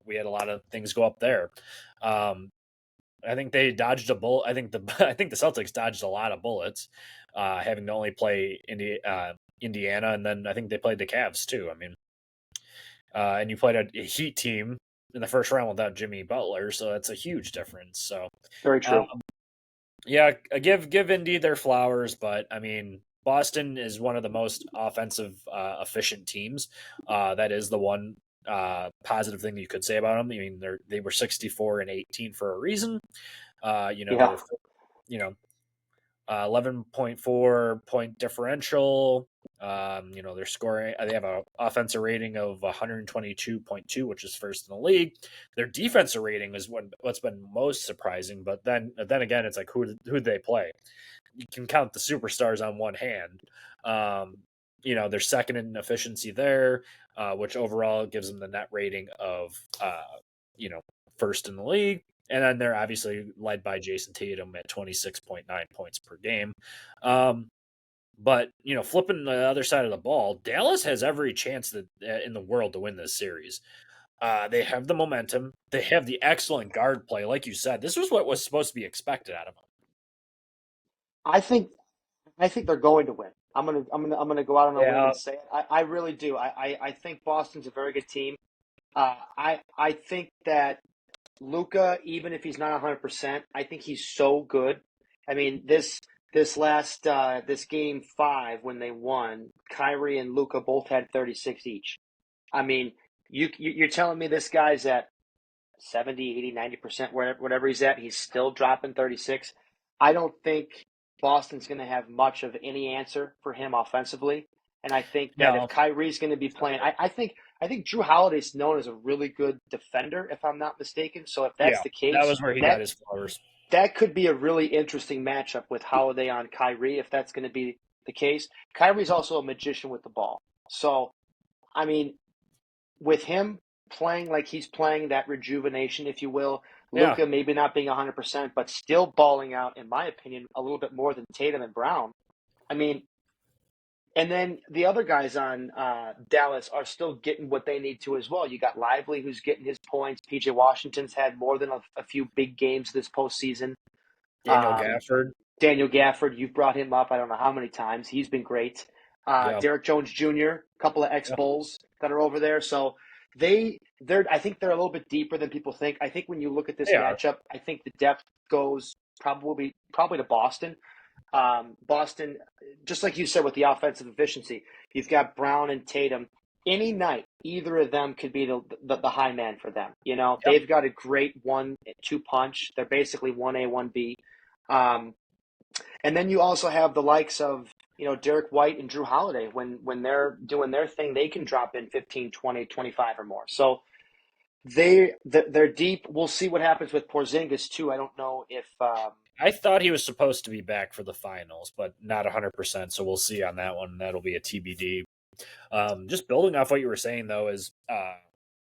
We had a lot of things go up there. Um, I think they dodged a bullet. I think the Celtics dodged a lot of bullets, having to only play Indiana, and then I think they played the Cavs too. I mean, and you played a Heat team in the first round without Jimmy Butler, so that's a huge difference. So, Very uh, true. yeah, give Indy their flowers, but I mean, Boston is one of the most offensive efficient teams. That is the one positive thing you could say about them. I mean, they were 64-18 for a reason. They Yeah. were, you know, 11.4 point differential. They're scoring. They have a offensive rating of 122.2, which is first in the league. Their defensive rating is what's been most surprising. But then again, it's like who they play. You can count the superstars on one hand. They're second in efficiency there, which overall gives them the net rating of first in the league. And then they're obviously led by Jason Tatum at 26.9 points per game. But flipping the other side of the ball, Dallas has every chance in the world to win this series. They have the momentum. They have the excellent guard play, like you said. This was what was supposed to be expected out of them. I think I think they're going to win. I'm gonna go out on a limb Yeah, and say it. I really do. I think Boston's a very good team. I think that Luca, even if he's not 100%, I think he's so good. I mean, this game 5 when they won, Kyrie and Luca both had 36 each. I mean, you're telling me this guy's at 70, 80, 90%, whatever he's at, he's still dropping 36. I don't think Boston's going to have much of any answer for him offensively. And I think that if No, Kyrie's going to be playing, I think Drew Holiday's known as a really good defender, if I'm not mistaken. So if that's yeah, the that case, was where he got that his flowers. that could be a really interesting matchup with Holiday on Kyrie if that's going to be the case. Kyrie's also a magician with the ball. So, I mean, with him playing like he's playing, that rejuvenation, if you will, Yeah, Luka maybe not being 100%, but still balling out, in my opinion, a little bit more than Tatum and Brown. I mean, and then the other guys on Dallas are still getting what they need to as well. You got Lively, who's getting his points. PJ Washington's had more than a few big games this postseason. Daniel Um, Gafford. Daniel Gafford, you've brought him up I don't know how many times. He's been great. Yeah, Derek Jones Jr., a couple of yeah, ex-Bulls that are over there. So I think they're a little bit deeper than people think. I think when you look at this they are. matchup, I think the depth goes probably to Boston. Boston, just like you said with the offensive efficiency, you've got Brown and Tatum. Any night, either of them could be the high man for them. You know, Yep. they've got a great 1-2 punch. They're basically 1A, 1B. And then you also have the likes of, Derek White and Drew Holiday. When they're doing their thing, they can drop in 15, 20, 25 or more. So they're deep. We'll see what happens with Porzingis too. I don't know if I thought he was supposed to be back for the finals, but not 100%. So we'll see on that one. That'll be a TBD. Just building off what you were saying, though, is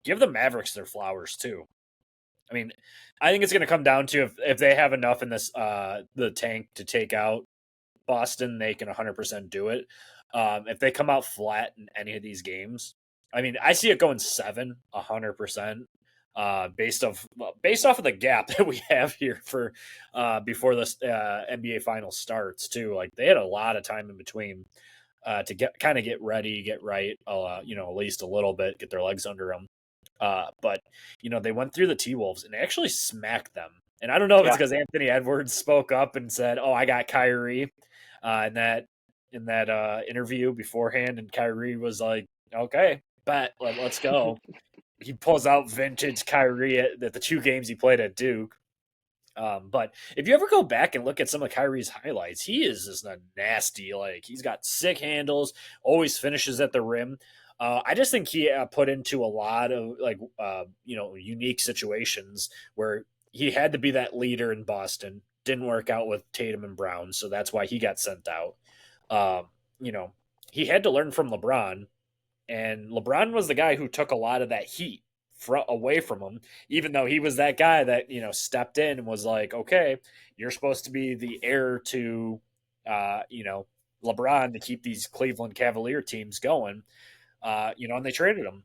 give the Mavericks their flowers, too. I mean, I think it's going to come down to if they have enough in this the tank to take out Boston, they can 100% do it. If they come out flat in any of these games, I mean, I see it going 7, 100%. Based off of the gap that we have here for before this NBA final starts too. Like they had a lot of time in between to get ready, get right, at least a little bit, get their legs under them. But they went through the T Wolves and they actually smacked them. And I don't know if it's yeah. because Anthony Edwards spoke up and said, "Oh, I got Kyrie," in that interview beforehand, and Kyrie was like, "Okay, bet, let's go." He pulls out vintage Kyrie at the 2 games he played at Duke. But if you ever go back and look at some of Kyrie's highlights, he is just a nasty. Like he's got sick handles, always finishes at the rim. I just think he put into a lot of unique situations where he had to be that leader in Boston. Didn't work out with Tatum and Brown, so that's why he got sent out. Um, you know, he had to learn from LeBron, and LeBron was the guy who took a lot of that heat away from him, even though he was that guy that, stepped in and was like, okay, you're supposed to be the heir to, LeBron to keep these Cleveland Cavalier teams going, and they traded him.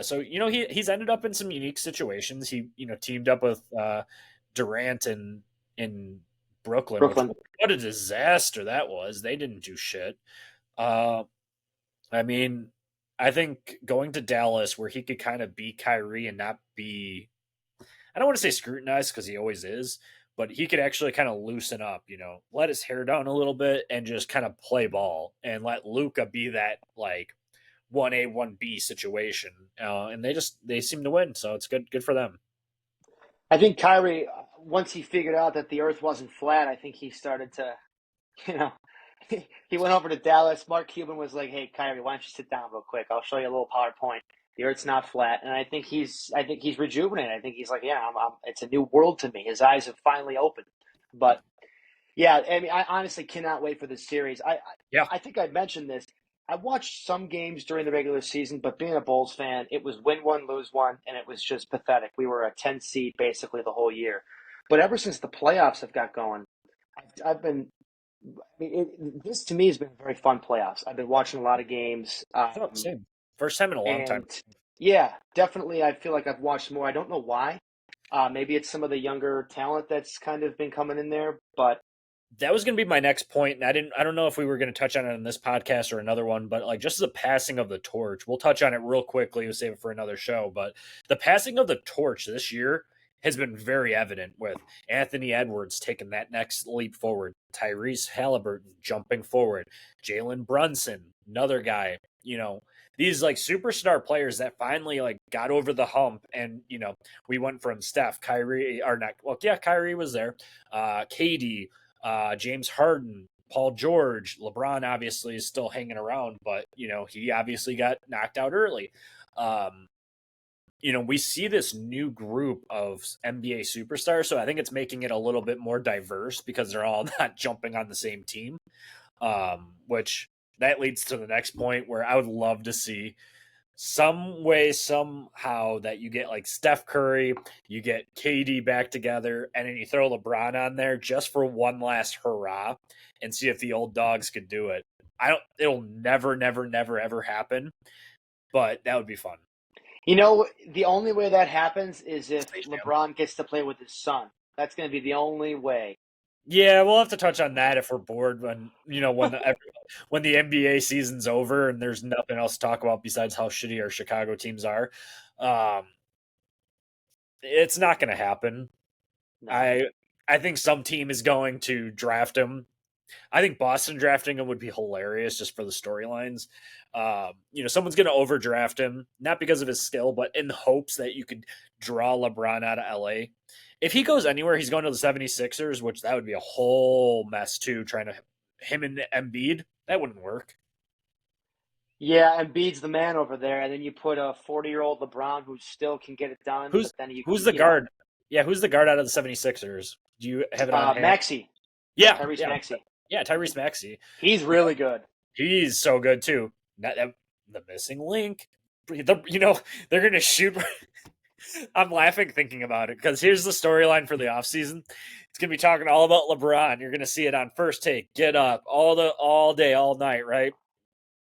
So, he's ended up in some unique situations. He, teamed up with Durant in Brooklyn, which Brooklyn. what a disaster that was. They didn't do shit. I mean, I think going to Dallas where he could kind of be Kyrie and not be, I don't want to say scrutinized because he always is, but he could actually kind of loosen up, let his hair down a little bit and just kind of play ball and let Luka be that like 1A, 1B situation. And they seem to win. So it's good for them. I think Kyrie, once he figured out that the Earth wasn't flat, I think he started to, you know, he went over to Dallas. Mark Cuban was like, "Hey, Kyrie, why don't you sit down real quick? I'll show you a little PowerPoint. The Earth's not flat." And I think he's rejuvenated. I think he's like, "Yeah, it's a new world to me." His eyes have finally opened. But yeah, I mean, I honestly cannot wait for this series. Yeah. I think I mentioned this. I watched some games during the regular season, but being a Bulls fan, it was win one, lose one, and it was just pathetic. We were a 10 seed basically the whole year. But ever since the playoffs have got going, I've been. I mean, this to me has been very fun playoffs. I've been watching a lot of games, Same. First time in a long time. and yeah, definitely, I feel like I've watched more. I don't know why. Maybe it's some of the younger talent that's kind of been coming in there, but That was going to be my next point, and I don't know if we were going to touch on it in this podcast or another one, but like just the passing of the torch, we'll touch on it real quickly. We'll save it for another show, but the passing of the torch this year has been very evident with Anthony Edwards taking that next leap forward, Tyrese Halliburton jumping forward, Jalen Brunson, another guy, these like superstar players that finally like got over the hump, and we went from Steph, Kyrie, or not, well, yeah, Kyrie was there, KD, James Harden, Paul George, LeBron obviously is still hanging around, but he obviously got knocked out early. We see this new group of NBA superstars, so I think it's making it a little bit more diverse because they're all not jumping on the same team. Which that leads to the next point where I would love to see some way, somehow that you get like Steph Curry, you get KD back together, and then you throw LeBron on there just for one last hurrah and see if the old dogs could do it. It'll never, never, never, ever happen, but that would be fun. The only way that happens is if LeBron gets to play with his son. That's going to be the only way. Yeah, we'll have to touch on that if we're bored when when the NBA season's over and there's nothing else to talk about besides how shitty our Chicago teams are. It's not going to happen. No. I think some team is going to draft him. I think Boston drafting him would be hilarious just for the storylines. Someone's going to overdraft him, not because of his skill, but in hopes that you could draw LeBron out of LA. If he goes anywhere, he's going to the 76ers, which that would be a whole mess too, trying to him and Embiid. That wouldn't work. Yeah, Embiid's the man over there, and then you put a 40-year-old LeBron who still can get it done. Who's the guard? Yeah, who's the guard out of the 76ers? Do you have it on hand? Maxey. Yeah. Tyrese Maxey. Yeah, Tyrese Maxey. He's really good. He's so good too. The missing link. They're going to shoot. I'm laughing thinking about it because here's the storyline for the offseason. It's going to be talking all about LeBron. You're going to see it on First Take, Get Up, all day, all night, right?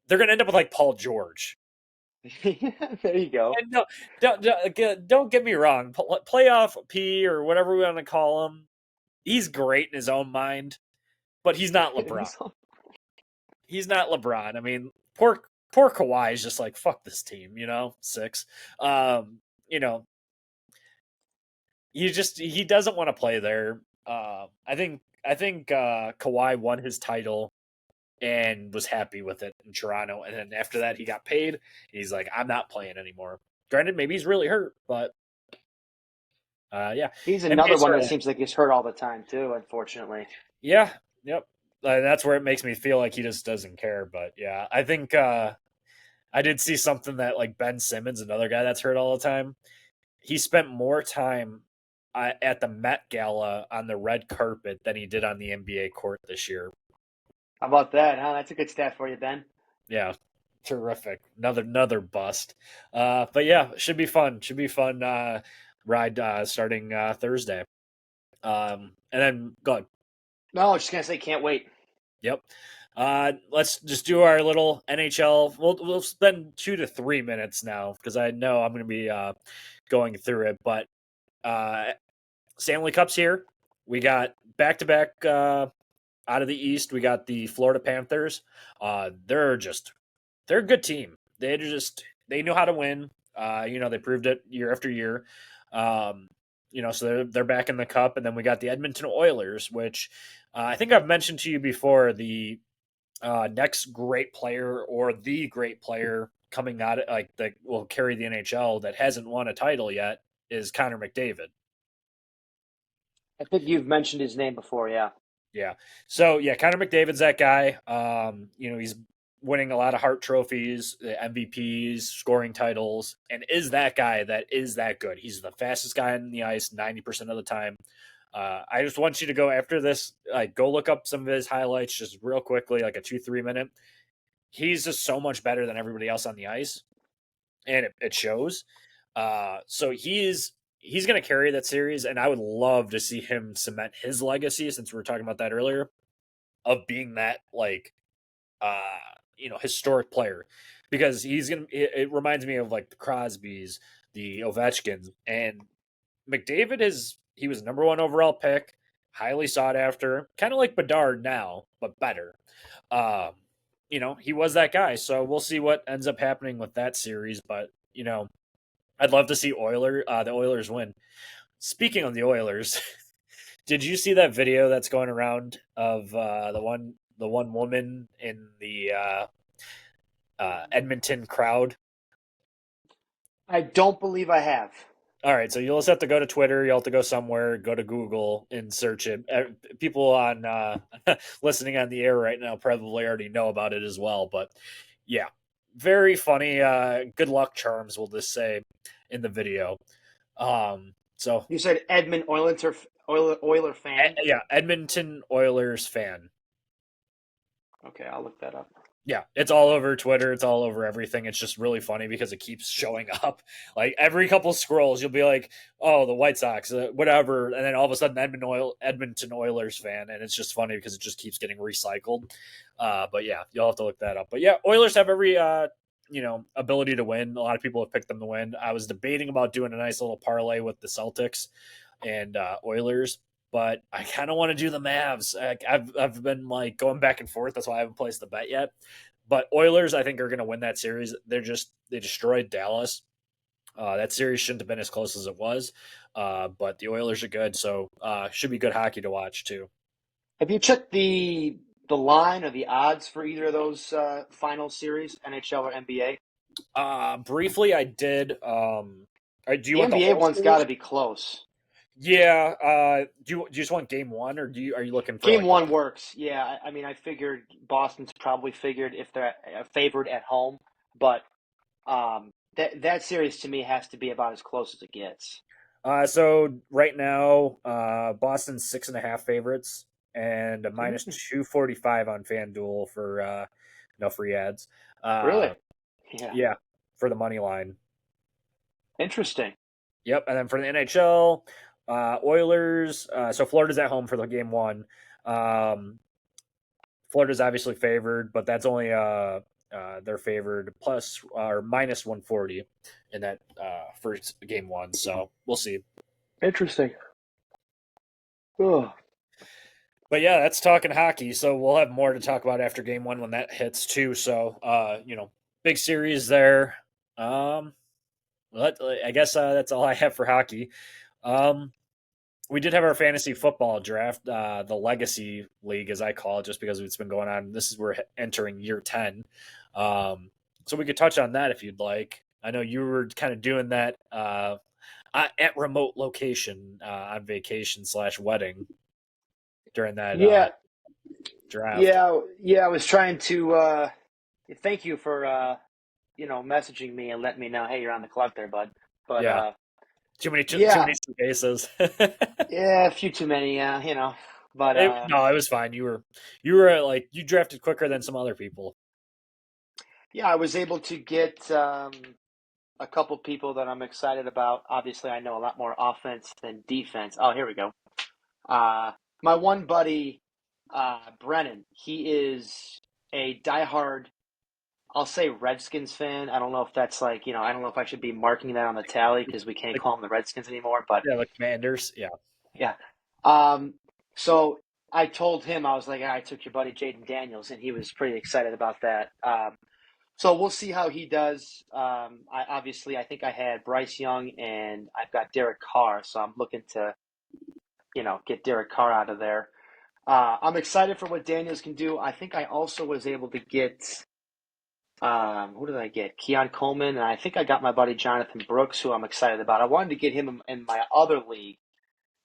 They're going to end up with like Paul George. There you go. And don't get me wrong. Playoff P or whatever we want to call him, he's great in his own mind, but he's not LeBron. He's not LeBron. I mean, poor Kawhi is just like, fuck this team, 6. He doesn't want to play there. I think Kawhi won his title and was happy with it in Toronto, and then after that he got paid. He's like, I'm not playing anymore. Granted, maybe he's really hurt, but yeah, he's another one that seems like he's hurt all the time too. Unfortunately, yeah, yep. That's where it makes me feel like he just doesn't care. But yeah, I think I did see something that like Ben Simmons, another guy that's hurt all the time, he spent more time at the Met Gala on the red carpet than he did on the NBA court this year. How about that, huh? That's a good stat for you, Ben. Yeah, terrific. Another bust. But yeah, should be fun. Should be fun ride starting Thursday. And then go ahead. No, I was just gonna say, can't wait. Yep. Let's just do our little NHL. We'll spend 2 to 3 minutes now because I know I'm going to be going through it. But Stanley Cup's here. We got back-to-back out of the East. We got the Florida Panthers. They're a good team. They know how to win. They proved it year after year. So they're back in the Cup. And then we got the Edmonton Oilers, which I think I've mentioned to you before. The next great player or the great player coming out that will carry the NHL that hasn't won a title yet is Connor McDavid. I think you've mentioned his name before, yeah. Yeah. So yeah, Connor McDavid's that guy. He's winning a lot of Hart trophies, MVPs, scoring titles, and is that guy that is that good. He's the fastest guy on the ice 90% of the time. I just want you to go after this, go look up some of his highlights just real quickly, like a 2-3 minute. He's just so much better than everybody else on the ice, and it shows. So he's going to carry that series, and I would love to see him cement his legacy, since we were talking about that earlier, of being that historic player, because it reminds me of like the Crosbys, the Ovechkins, and McDavid he was number 1 overall pick, highly sought after, kind of like Bedard now, but better. He was that guy. So we'll see what ends up happening with that series. But, I'd love to see the Oilers win. Speaking of the Oilers, did you see that video that's going around of the one woman in the Edmonton crowd? I don't believe I have. All right, so you'll just have to go to Twitter. You'll have to go somewhere, go to Google, and search it. People on listening on the air right now probably already know about it as well. But yeah, very funny. Good luck charms, we'll just say in the video. So You said Edmund Oiler fan. yeah, Edmonton Oilers fan. Okay, I'll look that up. Yeah, it's all over Twitter. It's all over everything. It's just really funny because it keeps showing up. Like every couple scrolls, you'll be like, "Oh, the White Sox, whatever," and then all of a sudden, Edmonton Oilers fan, and it's just funny because it just keeps getting recycled. But yeah, you'll have to look that up. But yeah, Oilers have every ability to win. A lot of people have picked them to win. I was debating about doing a nice little parlay with the Celtics and Oilers, but I kind of want to do the Mavs. I've been like going back and forth. That's why I haven't placed the bet yet. But Oilers, I think, are going to win that series. They destroyed Dallas. That series shouldn't have been as close as it was, but the Oilers are good, so should be good hockey to watch too. Have you checked the line or the odds for either of those final series, NHL or NBA? Briefly, I did. Do you The want the NBA whole one's series? got to be close. Yeah. Do you just want game one, or are you looking for Game like one works. Yeah, I mean, I figured Boston's probably figured if they're favored at home, but that series to me has to be about as close as it gets. So right now, Boston's 6.5 favorites and a minus 245 on FanDuel for no free ads. Really? Yeah. Yeah, for the money line. Interesting. Yep, and then for the NHL, Oilers. So Florida's at home for the game one. Florida's obviously favored, but that's only they're favored plus or minus 140 in that first game one. So we'll see. Interesting. Oh. But yeah, that's talking hockey. So we'll have more to talk about after game one when that hits too. So big series there. I guess that's all I have for hockey. We did have our fantasy football draft, the Legacy League, as I call it, just because it's been going on. We're entering year 10. So we could touch on that if you'd like. I know you were kind of doing that at remote location on vacation / wedding during that draft. Yeah. I was trying to. Thank you for messaging me and letting me know, hey, you're on the clock there, bud. But Yeah. Too many cases. yeah, a few too many, But no, it was fine. You were like you drafted quicker than some other people. yeah, I was able to get a couple people that I'm excited about. Obviously, I know a lot more offense than defense. Oh, here we go. My one buddy, Brennan, he is a diehard, I'll say Redskins fan. I don't know if that's I don't know if I should be marking that on the tally because we can't call them the Redskins anymore. But yeah, like Commanders. Yeah. yeah. So I told him, I was like, I took your buddy Jaden Daniels, and he was pretty excited about that. So we'll see how he does. I think I had Bryce Young and I've got Derek Carr, so I'm looking to, get Derek Carr out of there. I'm excited for what Daniels can do. I think I also was able to get, who did I get? Keon Coleman, and I think I got my buddy Jonathan Brooks, who I'm excited about. I wanted to get him in my other league,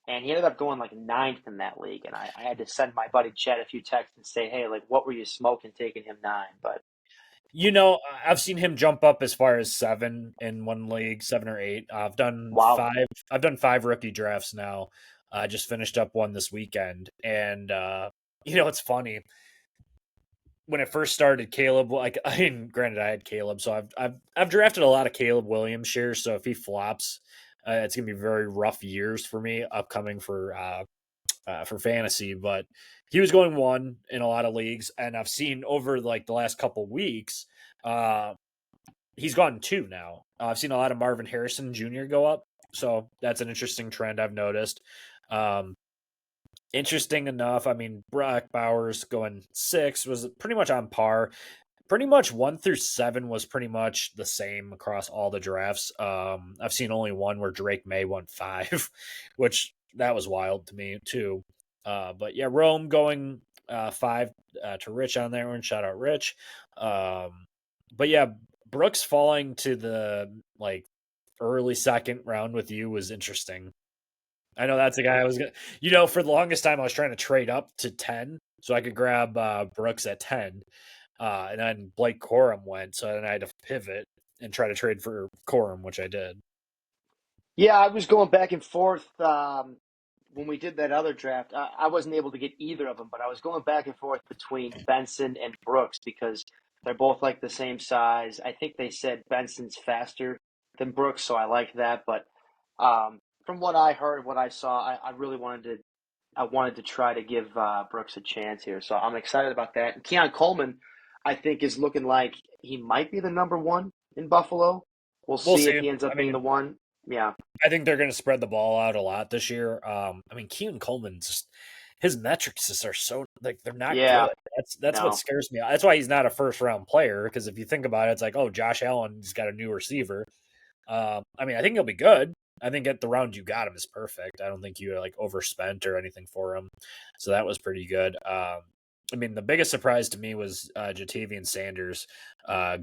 and he ended up going like 9th in that league. And I had to send my buddy Chad a few texts and say, hey, like, what were you smoking taking him 9? But I've seen him jump up as far as 7 in one league, 7 or 8. I've done wow. 5. I've done 5 rookie drafts now. I just finished up one this weekend, and it's funny. When it first started, Caleb, granted I had Caleb, so I've drafted a lot of Caleb Williams shares. So if he flops, it's gonna be very rough years for me upcoming for fantasy. But he was going 1 in a lot of leagues, and I've seen over like the last couple weeks, he's gone 2 now. I've seen a lot of Marvin Harrison Jr. go up, so that's an interesting trend I've noticed. Interesting enough, I mean, Brock Bowers going 6 was pretty much on par. Pretty much 1 through 7 was pretty much the same across all the drafts. I've seen only one where Drake May went 5, which that was wild to me too. But yeah, Rome going 5 to Rich on there one. Shout out Rich. But yeah, Brooks falling to the early second round with you was interesting. I know that's the guy I was going to, for the longest time, I was trying to trade up to 10 so I could grab Brooks at 10. And then Blake Corum went. So then I had to pivot and try to trade for Corum, which I did. Yeah, I was going back and forth when we did that other draft. I wasn't able to get either of them, but I was going back and forth between Benson and Brooks because they're both like the same size. I think they said Benson's faster than Brooks, so I like that. But from what I heard, what I saw, I really wanted to try to give Brooks a chance here. So I'm excited about that. And Keon Coleman, I think, is looking like he might be the number one in Buffalo. We'll see if see. he ends up being the one. Yeah. I think they're going to spread the ball out a lot this year. Keon Coleman, his metrics just are so they're not Yeah. good. That's what scares me. That's why he's not a first round player. Because if you think about it, it's like, oh, Josh Allen's got a new receiver. I think he'll be good. I think at the round you got him is perfect. I don't think you overspent or anything for him. So that was pretty good. The biggest surprise to me was Jatavian Sanders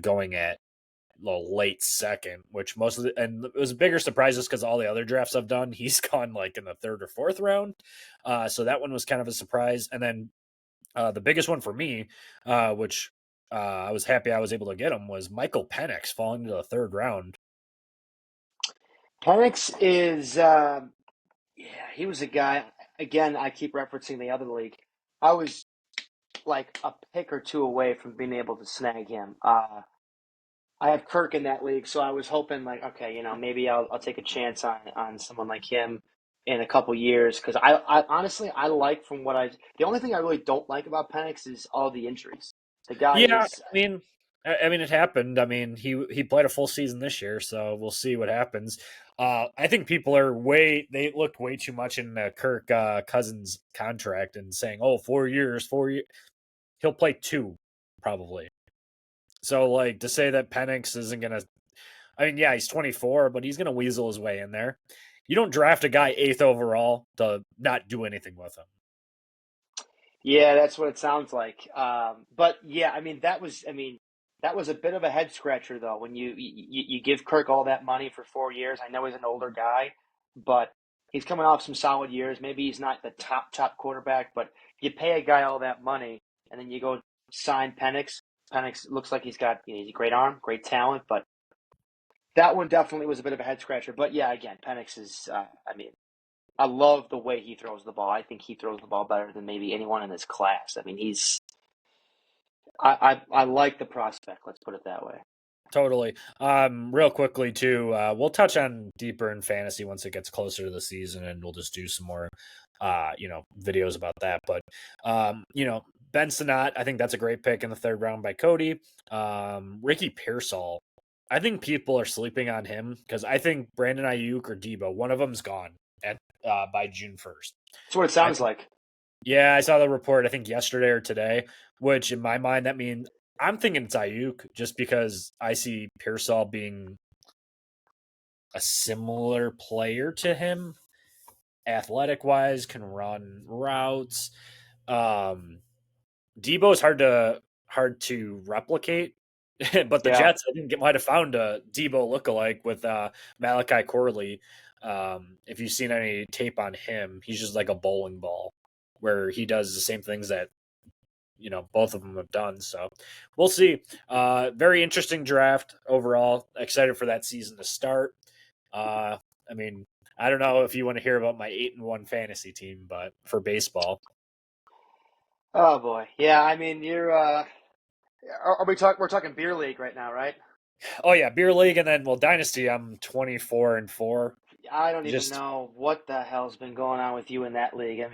going at late second, which and it was a bigger surprise just because all the other drafts I've done, he's gone in the third or fourth round. So that one was kind of a surprise. And then the biggest one for me, which I was happy I was able to get him, was Michael Penix falling to the third round. Penix is, he was a guy. Again, I keep referencing the other league. I was like a pick or two away from being able to snag him. I have Kirk in that league, so I was hoping okay, maybe I'll take a chance on someone like him in a couple years because I honestly I like from what the only thing I really don't like about Penix is all the injuries. The guy is. It happened. He played a full season this year, so we'll see what happens. I think people they looked way too much in Kirk Cousins contract and saying, oh, 4 years. He'll play 2 probably. So to say that Penix isn't going to, he's 24, but he's going to weasel his way in there. You don't draft a guy 8th overall to not do anything with him. Yeah, that's what it sounds like. But yeah, that was a bit of a head scratcher though. When you give Kirk all that money for 4 years, I know he's an older guy, but he's coming off some solid years. Maybe he's not the top quarterback, but you pay a guy all that money, and then you go sign Penix. Penix looks like he's a great arm, great talent, but that one definitely was a bit of a head scratcher. But yeah, again, Penix is. I love the way he throws the ball. I think he throws the ball better than maybe anyone in his class. I like the prospect. Let's put it that way. Totally. Real quickly too, we'll touch on deeper in fantasy once it gets closer to the season, and we'll just do some more, videos about that. But, Ben Sinnott, I think that's a great pick in the third round by Cody. Ricky Pearsall, I think people are sleeping on him because I think Brandon Ayuk or Debo, one of them's gone by June 1st. That's what it sounds like. Yeah, I saw the report, I think yesterday or today, which in my mind, that means I'm thinking it's Ayuk just because I see Pearsall being a similar player to him, athletic-wise, can run routes. Debo's hard to replicate, but the Jets, I think, might have found a Debo lookalike with Malachi Corley. If you've seen any tape on him, he's just like a bowling ball where he does the same things that both of them have done. So we'll see. Very interesting draft overall. Excited for that season to start. I don't know if you want to hear about my 8-1 fantasy team, but for baseball. Oh boy. Yeah. You're, we're talking beer league right now, right? Oh yeah. Beer league. And then, Dynasty, I'm 24-4. I don't even know what the hell's been going on with you in that league.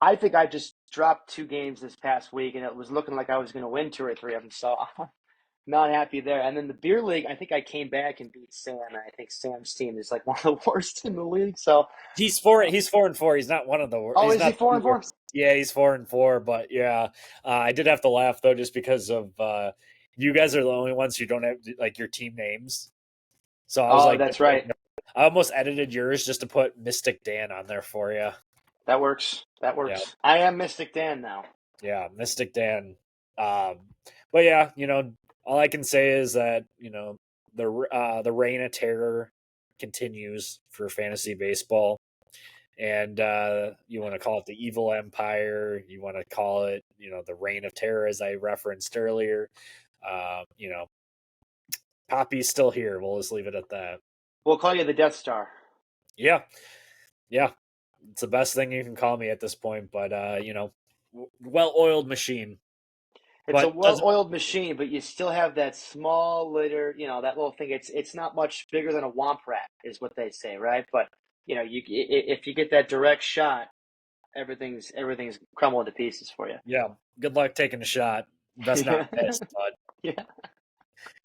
I think I just dropped 2 games this past week, and it was looking like I was going to win 2 or 3 of them. So I'm not happy there. And then the beer league, I think I came back and beat Sam. And I think Sam's team is like one of the worst in the league. So he's 4-4. He's not one of the worst. Oh, is he 4-4? Yeah, he's 4-4. But yeah, I did have to laugh though, just because of you guys are the only ones who don't have your team names. So I was that's right. I almost edited yours just to put Mystic Dan on there for you. That works. Yeah. I am Mystic Dan now. Yeah, Mystic Dan. But yeah, all I can say is that, the reign of terror continues for fantasy baseball. And you want to call it the evil empire, you want to call it, the reign of terror, as I referenced earlier. You know, Poppy's still here. We'll just leave it at that. We'll call you the Death Star. Yeah, yeah, it's the best thing you can call me at this point. But well-oiled machine. It's a well-oiled machine, but you still have that small litter, that little thing. It's not much bigger than a womp rat, is what they say, right? But if you get that direct shot, everything's crumbling to pieces for you. Yeah, good luck taking a shot. Best not miss, bud. Yeah,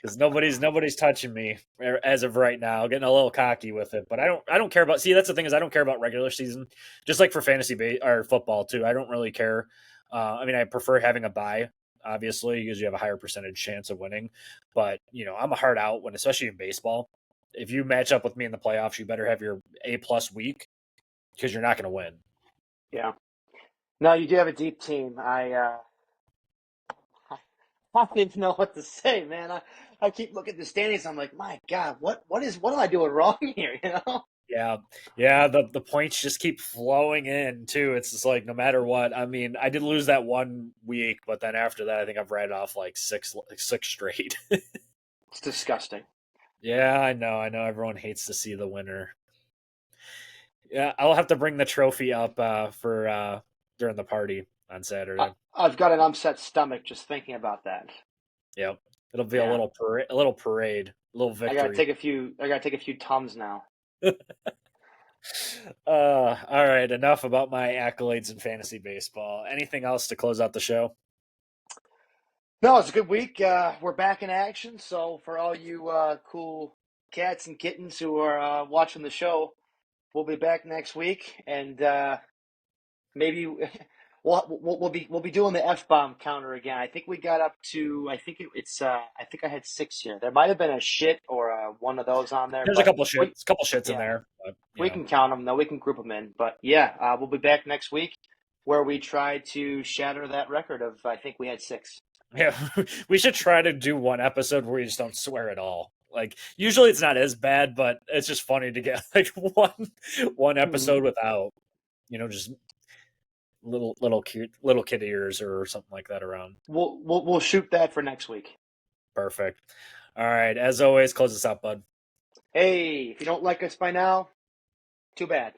because nobody's touching me as of right now. Getting a little cocky with it, but I don't care about. See, that's the thing, is I don't care about regular season. Just like for fantasy or football too, I don't really care. I mean, I prefer having a bye, obviously, because you have a higher percentage chance of winning. But I'm a hard out when, especially in baseball. If you match up with me in the playoffs, you better have your A+ week, because you're not going to win. Yeah. No, you do have a deep team. I don't even know what to say, man. I keep looking at the standings. I'm like, my God, what am I doing wrong here? Yeah. The points just keep flowing in too. It's just like, no matter what. I mean, I did lose that 1 week, but then after that, I think I've read off like six straight. It's disgusting. Yeah, I know. Everyone hates to see the winner. Yeah, I'll have to bring the trophy up for during the party on Saturday. I've got an upset stomach just thinking about that. Yep, it'll be a little parade, a little victory. I gotta take a few Tums now. All right, enough about my accolades in fantasy baseball. Anything else to close out the show? No, it's a good week. We're back in action. So for all you cool cats and kittens who are watching the show, we'll be back next week, and maybe we'll be doing the F-bomb counter again. I think we got up to. I think I had 6 here. There might have been a shit or one of those on there. There's a couple shits in there. But, we can count them though. We can group them in. But yeah, we'll be back next week where we try to shatter that record of. I think we had 6. Yeah, we should try to do one episode where we just don't swear at all. Like, usually it's not as bad, but it's just funny to get like one episode without, just little kid ears or something like that around. We'll shoot that for next week. Perfect. All right. As always, close us out, bud. Hey, if you don't like us by now, too bad.